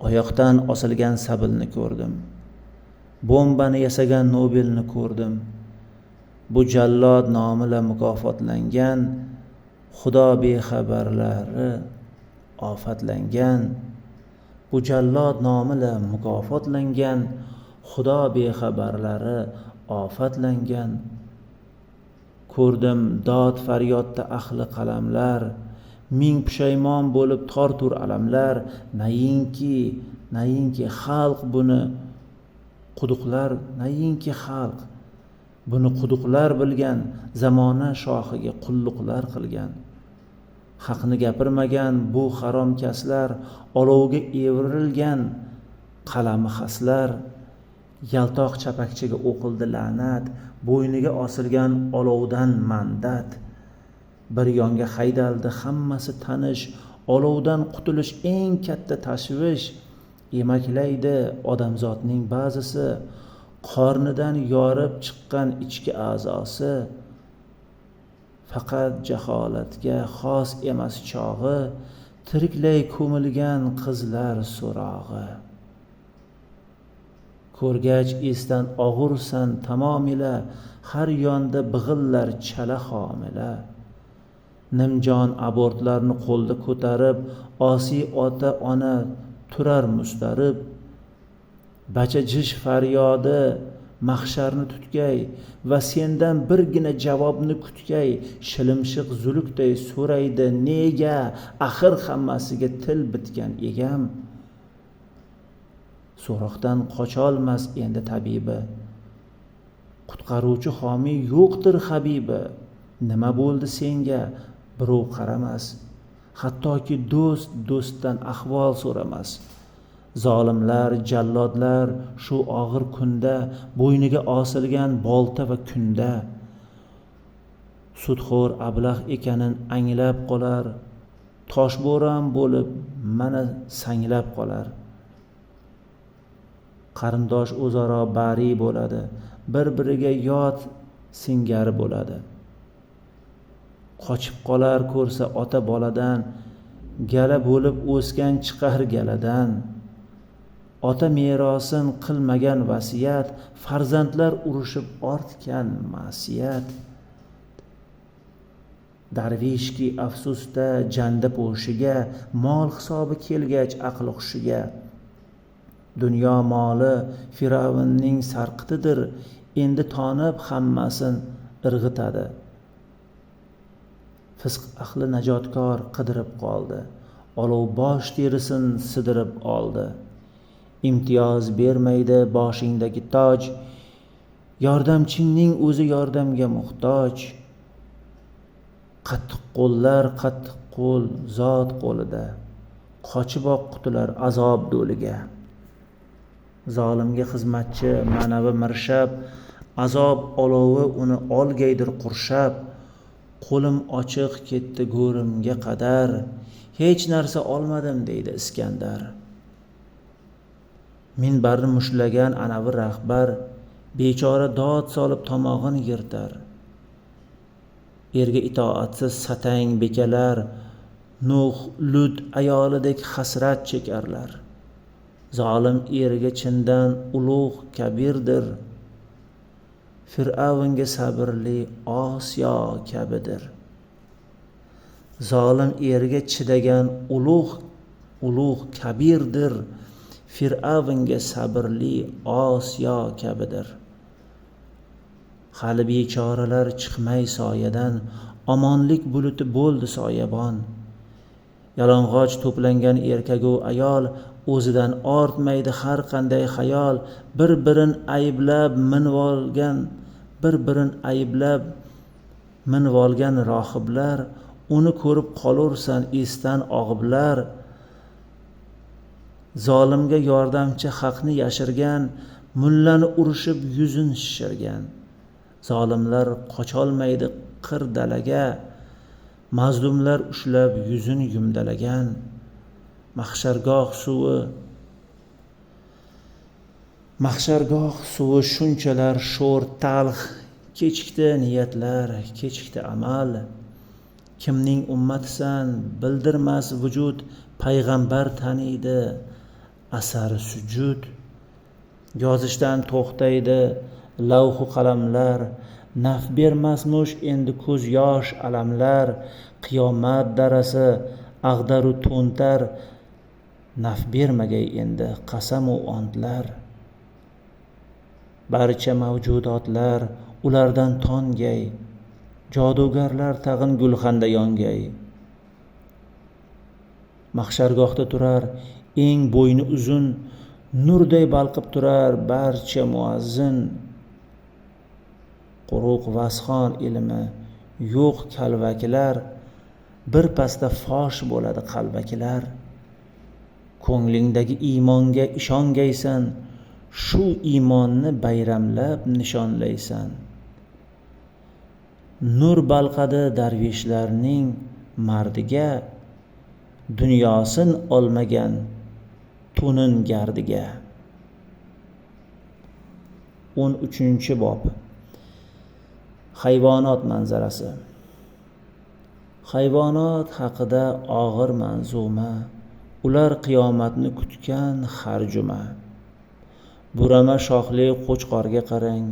Oyoqdan osilgan sabilni ko'rdim, bombani yasagan Nobelni ko'rdim. Bu jallod nomila mukofotlangan, Xudo bexabarlari ofatlangan. Bu jallod nomila mukofotlangan, Xudo bexabarlari ofatlangan. Ko'rdim dod faryodda ahli qalamlar, ming pushaymon bo'lib tortur alamlar. Nayinki xalq buni quduqlar, nayinki xalq buni quduqlar bilgan, zamona shohiga qulluqlar qilgan. Haqni gapirmagan bu harom kaslar, olovga evrilgan qalami xaslar. Yaltoq chapakchiga o'qildi la'nat, bo'yniga osilgan olovdan mandat. Bir yonga haydaldi hammasi tanish, olovdan qutulish eng katta tashvish. Emaklaydi odamzodning ba'zisi, qornidan yorib chiqqan ichki a'zosi. Faqat jaholatga xos emas chog'i, tiriklay ko'milgan qizlar so'rog'i. Ko'rgach esdan og'ursan tamomila, har yonda big'illar chala homila. Nimjon abortlarni qo'lda ko'tarib, osiy ota ona turar mustarib. Bacha jish faryodi mahsharni tutgay va sendan birgina javobni kutgay. Shilimshiq zulukday so'raydi nega, axir hammasiga til bitgan egam. So'roqdan qocholmas endi tabibi, qutqaruvchi homiy yo'qdir habibi. Nima bo'ldi senga birov qaramas, hattoki do'stdan ahvol so'ramas. Zolimlar, jallodlar shu og'ir kunda, bo'yniga osilgan bolta va kunda. Sudxo'r ablah ekanin anglab qolar, toshbo'ron bo'lib mana sanglab qolar. Qarindosh o'zaro bari bo'ladi, bir-biriga yot singari bo'ladi. Qochib qolar ko'rsa ota boladan, gala bo'lib o'sgan chiqar galadan. Ota merosin qilmagan vasiyat, farzandlar urushib ortgan ma'siyat. Darvishki afsusda janda po'shiga, mol hisobi kelgach aqli hushiga. Dunyo moli Firavnning sarqitidir, endi tonib hammasin irg'itadi. Fisq ahli najotkor qidirib qoldi, olov bosh terisin sidirib oldi. Imtiyoz bermaydi boshingdagi toj, yordamchingning o'zi yordamga muhtoj. Qattiq qo'llar qattiq qo'l zot qo'lida, qochib oq qutular azob do'liga. Zolimga xizmatchi manavi mirshab, azob olovi uni olgaydir qurshab. Qo'lim ochiq ketdi go'rimga qadar, hech narsa olmadim deydi Iskandar. Minbarni mushtlagan anavi rahbar bechora dod solib tomog'ini yirtar. Erga itoatsiz satang bekalar Nuh, Lut ayolidek hasrat chekarlar. Zolim erga chindan ulug' kabirdir. Fir'avnga sabrli Osiyo kabidir. Zolim erga chidagan ulug' kabirdir. Fir'avnga sabrli Osiyo kabidir. Hali bechoralar chiqmay soyadan, omonlik buluti bo'ldi soyabon. Yalang'och to'plangan erkagu ayol, o'zidan ortmaydi har qanday xayol. Bir-birin ayblab minvolgan rohiblar, uni ko'rib qolursan esdan og'iblar. Zolimga yordamchi haqni yashirgan, mullani urishib yuzin shishirgan. Zolimlar qocholmaydi qir dalaga, mazlumlar ushlab yuzin yumdalagan. Mahshargoh suvi shunchalar sho'r talx, kechikdi niyatlar, kechikdi amal. Kimning ummatisan bildirmas vujud, payg'ambar taniydi asari sujud. Yozishdan to'xtaydi lavhu qalamlar, naf bermasmush endi ko'z yosh alamlar. Qiyomat darasi ag'daru to'ntar, naf bermagay endi qasamu ontlar. Barcha mavjudotlar ulardan tongay, jodugarlar tag'in gulxanda yongay. Mahshargohda turar eng bo'yni uzun, nurday balqib turar barcha muazzin. Quruq vasxon ilmi yo'q kalvakilar, bir pasda fosh bo'ladi qalbakilar. Ko'nglingdagi iymonga ishongaysan, shu iymonni bayramlab nishonlaysan. Nur balqadi darvishlarning mardiga, dunyosin olmagan to'nin gardiga. 13-bob. Hayvonot manzarasi. Hayvonot haqida og'ir manzuma, ular qiyomatni kutgan har juma. Burama shoxli qo'chqorga qarang,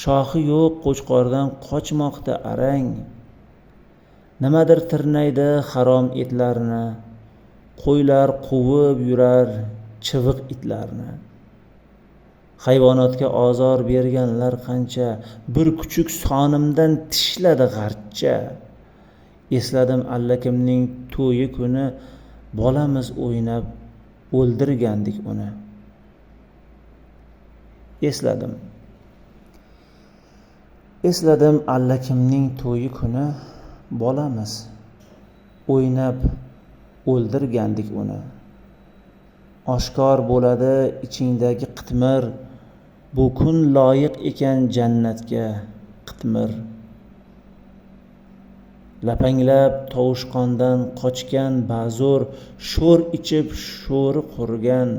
shoxi yo'q qo'chqordan qochmoqda arang. Nimadir tirnaydi harom etlarni, qo'ylar quvib yurar chiviq itlarni. Hayvonotga ozor berganlar qancha, bir kuchuk sonimdan tishladi g'archa. Esladim allakimning to'yi kuni, bolamiz o'ynab o'ldirgandik uni. Esladim allakimning to'yi kuni, bolamiz o'ynab o'ldirgandik uni. Oshkor bo'ladi ichingdagi qitmir, bu kun loyiq ekan jannatga qitmir. Lapanglab tovushqondan qochgan ba'zur, sho'r ichib sho'ri qurgan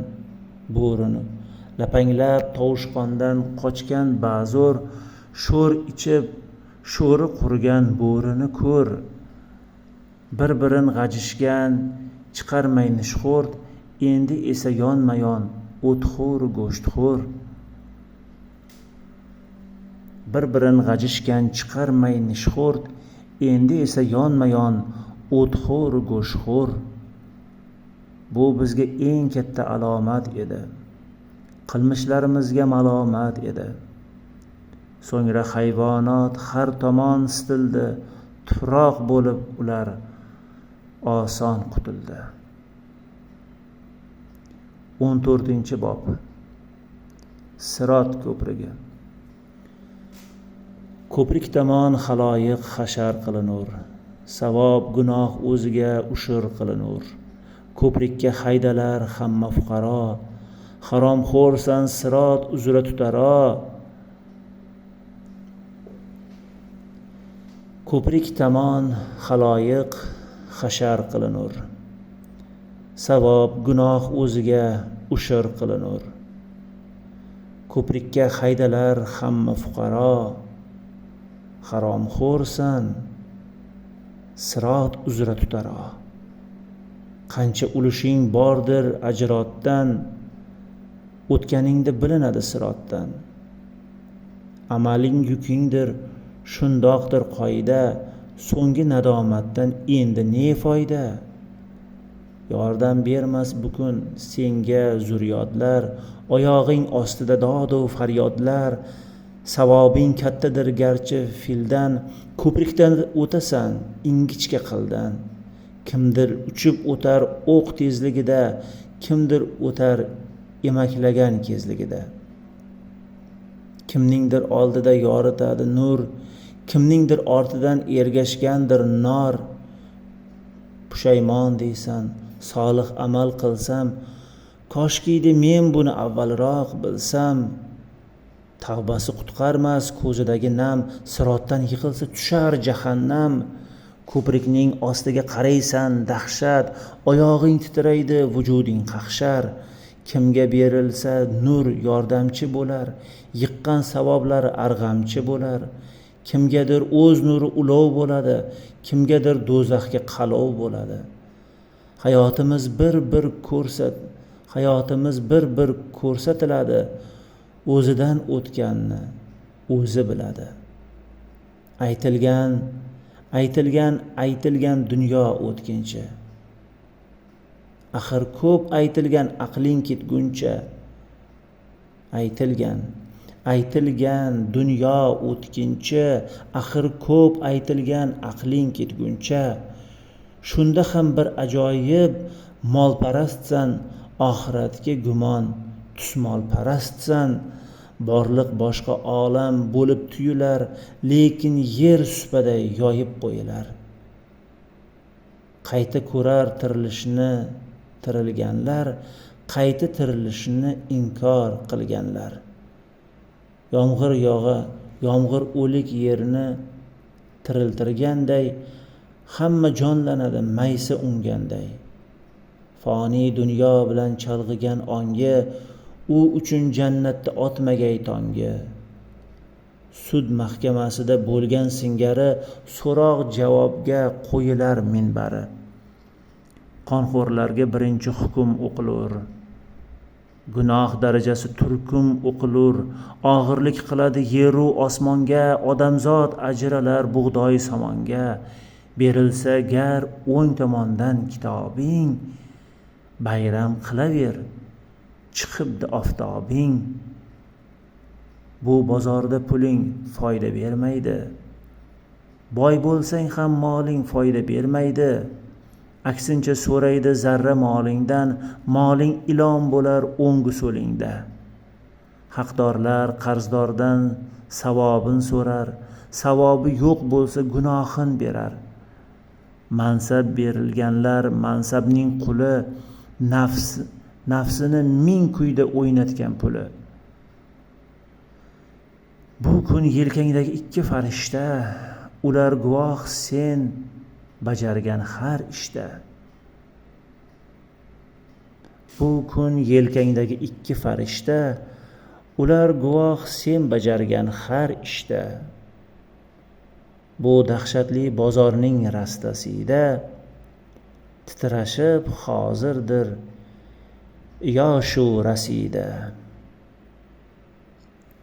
bo'rini. Lapanglab tovushqondan qochgan ba'zur, sho'r ichib sho'ri qurgan bo'rini ko'r. Bir-birin g'ajishgan chiqarmay nishxo'rd, endi esa yonma-yon o'txo'r go'shtxo'r. Bir-birin g'ajishgan chiqarmay nishxo'rd, endi esa yonma-yon o'txo'r go'shtxo'r. Bu bizga eng katta alomat edi, qilmishlarimizga malomat edi. So'ngra hayvonot har tomon sitildi, tuproq bo'lib ular oson qutuldi. 14-bob. Sirot ko'prigi. Ko'prik tomon xaloyiq hashar qilinur, savob gunoh o'ziga ushur qilinur. Ko'prikka haydalar hamma fuqaro, haromxo'rsan sirot uzra tutaro. Ko'prik tomon xaloyiq hashar qilinur, savob gunoh o'ziga ushur qilinur. Ko'prikka haydalar hamma fuqaro, haromxo'rsan sirot uzra tutaro. Qancha ulushing bordir ajrotdan, o'tganingda bilinadi sirotdan. Amaling yukingdir shundoqdir qoida, so'nggi nadomatdan endi ne foyda? Yordam bermas bukun senga zurriyodlar, oyog'ing ostida dodu faryodlar. Savobing kattadir garchi fildan, ko'prikdan o'tasan ingichka qildan. Kimdir uchib o'tar o'q tezligida, kimdir o'tar emaklagan kezligida. Kimningdir oldida yoritadi nur, kimningdir ortidan ergashgandir nor. Pushaymon deysan, solih amal qilsam, koshkiydi men buni avvalroq bilsam. Tavbasi qutqarmas ko'zidagi nam, sirotdan yiqilsa tushar jahannam. Ko'prikning ostiga qaraysan dahshat, oyog'ing titraydi vujuding qaqshar. Kimga berilsa nur yordamchi bo'lar, yiqqan savoblar arg'amchi bo'lar. Kimgadir o'z nuri ulov bo'ladi, kimgadir do'zaxga qalov bo'ladi. Hayotimiz bir ko'rsatiladi, o'zidan o'tganni o'zi biladi. Aytilgan dunyo o'tkinchi. Axir ko'p aytilgan aqling ketguncha. Aytilgan dunyo o'tkinchi, axir ko'p aytilgan aqling ketguncha. Shunda ham bir ajoyib molparastsan, oxiratga gumon tusmolparastsan. Borliq boshqa olam bo'lib tuyular, lekin yer supaday yoyib qo'yilar. Qayta ko'rar tirilishni tirilganlar, qayta tirilishni inkor qilganlar. Yomg'ir o'lik yerni tiriltirganday, hamma jonlanadi maysa unganday. Foniy dunyo bilan chalg'igan ongi, u uchun jannatda otmagay tongi. Sud mahkamasida bo'lgan singari, so'roq javobga qo'yilar minbari. Qonxo'rlarga birinchi hukm o'qilur, gunoh darajasi turkum o'qilur. Og'irlik qiladi yeru osmonga, odamzod ajralar bug'doy somonga. Berilsa gar o'ng tomondan kitobing, bayram qilaver chiqibdi oftobing. Bu bozorda puling foyda bermaydi, boy bo'lsang ham moling foyda bermaydi. Aksincha so'raydi zarra molingdan, moling ilon bo'lar o'ngu so'lingda. Haqdorlar qarzdordan savobin so'rar, savobi yo'q bo'lsa gunohin berar. Mansab berilganlar mansabning quli, nafsini ming kuyda o'ynatgan puli. Bu kun yelkangdagi ikki farishta, ular guvoh sen bajargan har ishda. Bu kun yelkangdagi ikki farishta, ular guvoh sen bajargan har ishda. Bu dahshatli bozorning rastasida, titrashib hozirdir yoshu rasida.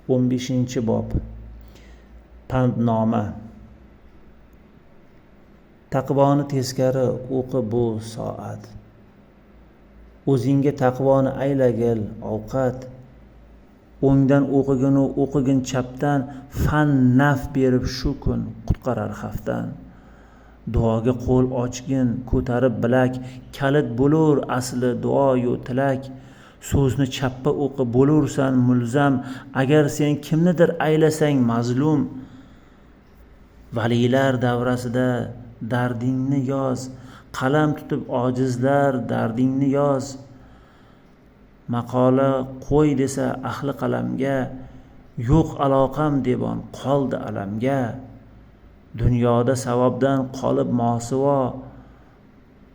15-bob Pandnoma. Taqvoni teskari o'qi bu soat. O'zingga taqvoni aylagil ovqat. O'ngdan o'qigin chapdan, fan naf berib shu kun qutqarar xavfdan. Duoga qo'l ochgin ko'tarib bilak, kalit bo'lur asli duoyu tilak. So'zni chappa o'qi bo'lursan mulzam, agar sen kimnidir aylasang mazlum. Valilar davrasida dardingni yoz, qalam tutib ojizlar dardingni yoz. Maqola qo'y desa ahli qalamga, yo'q aloqam devon qoldi alamga. Dunyoda savobdan qolib mosivo,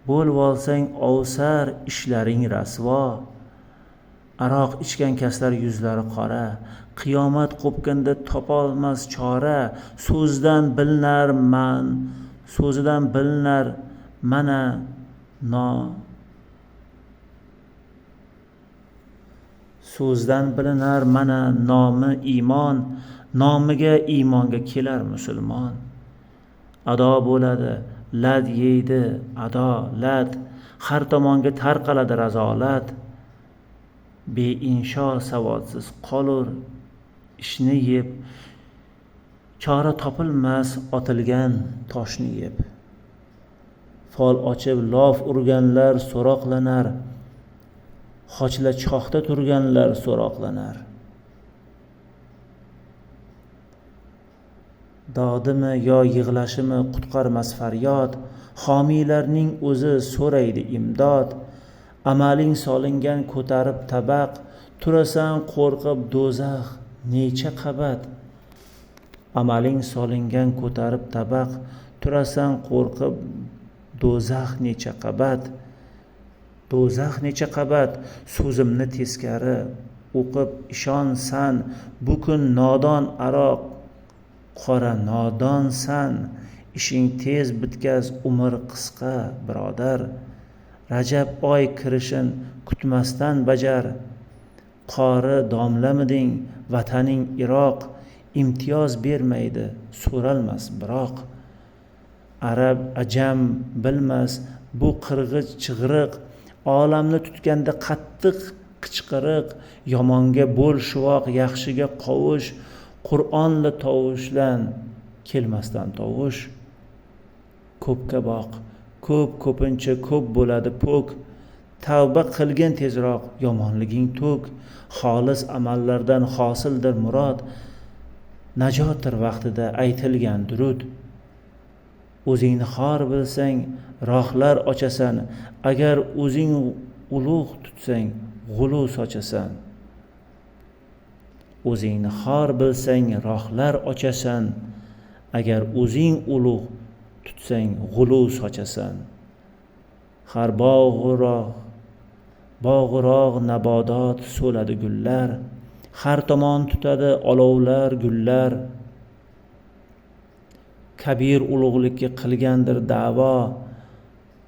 bo'lib olsang ovsar ishlaring rasvo. Aroq ichgan kaslar yuzlari qora, qiyomat qo'pganda topolmas chora. So'zidan bilinar mana so'zdan bilinar mana nomi iymon, nomiga iymonga kelar musulmon. Ado bo'ladi, lad yeydi adolat, har tomonga tarqaladi razolat. Beinsho savodsiz qolur ishni yeb, chora topilmas otilgan toshni yeb. Fol ochib lof urganlar so'roqlanar, xochla choxda turganlar so'roqlanar. Dodimi yo yig'lashimi qutqarmas faryod, homiylarning o'zi so'raydi imdod. Amaling solingan ko'tarib tabaq, turasan qo'rqib do'zax necha qabat. Amaling solingan ko'tarib tabaq, turasan qo'rqib do'zax necha qabat. Do'zax necha qabat, so'zimni teskari o'qib ishonsan. Bu kun nodon aroq qora nodonsan. Ishing tez bitkaz, umr qisqa birodar. Rajab oy kirishin kutmasdan bajar. Qori domlamiding, vataning Iroq. Imtiyoz bermaydi, so'ralmas biroq. Arab ajam bilmas bu qirg'ich chig'iriq, olamni tutganda qattiq qichqiriq. Yomonga bo'l shuvoq, yaxshiga qovush, Qur'onli tovushlan kelmasdan tovush. Ko'pga boq, ko'pincha ko'p bo'ladi po'k. Tavba qilgin tezroq, yomonliging to'k. Xolis amallardan hosildir murod, najotdir vaqtida aytilgan durud. O'zingni xor bilsang rohlar ochasan, agar o'zing ulug' tutsang g'ulu sochasan. O'zingni xor bilsang rohlar ochasan, agar o'zing ulug' tutsang g'ulu sochasan. Har bog'irog' nabodot so'ladi gullar, har tomon tutadi olovlar gullar. Kabir ulug'likka qilgandir da'vo,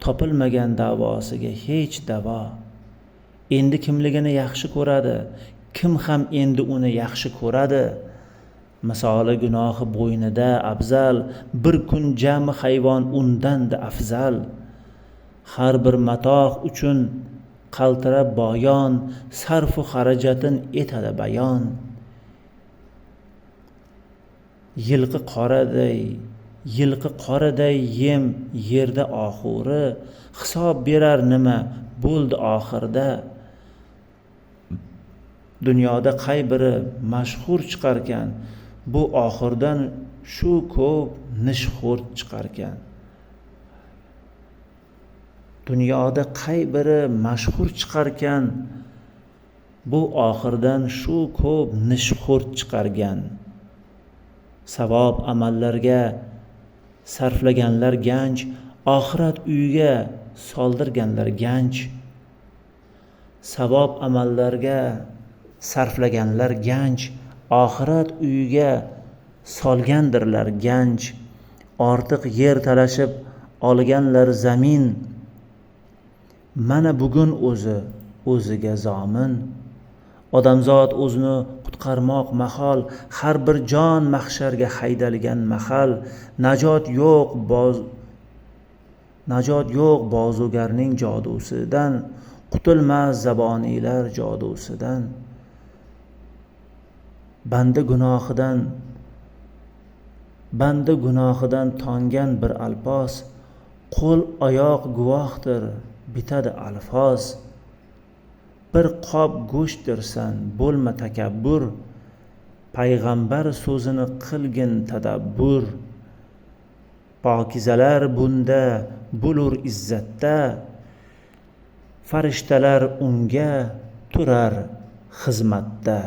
topilmagan da'vosiga hech davo. Endi kimligini yaxshi ko'radi, kim ham endi uni yaxshi ko'radi. Misoli gunohi bo'ynida afzal, bir kun jami hayvon undan-da afzal. Har bir matoh uchun qaltirab boyon, sarfu xarajatin etadi bayon. Yilqi qoraday yem yerda oxuri, hisob berar nima bo'ldi oxirda. Dunyoda qay biri mashhur chiqarkan, bu oxirdan shu ko'p nishxo'r chiqarkan. Dunyoda qay biri mashhur chiqarkan, bu oxirdan shu ko'p nishxo'r chiqargan. Savob amallarga sarflaganlar ganj, oxirat uyiga soldirganlar ganj. Savob amallarga sarflaganlar ganj, oxirat uyiga solgandirlar ganj. Ortiq yer talashib olganlar zamin, mana bugun o'ziga zomin. Odamzod o'zini qutqarmoq mahol, har bir jon mahsharga haydalgan mahal. Najot yo'q bozugarning jodusidan, qutulmas zaboniylar jodusidan. Banda gunohidan tongan bir alpos, qo'l oyoq guvohdir bitadi alfoz. Bir qop go'shtdirsan bo'lma takabbur, payg'ambar so'zini qilgin tadabbur. Pokizalar bunda bo'lur izzatda, farishtalar unga turar xizmatda.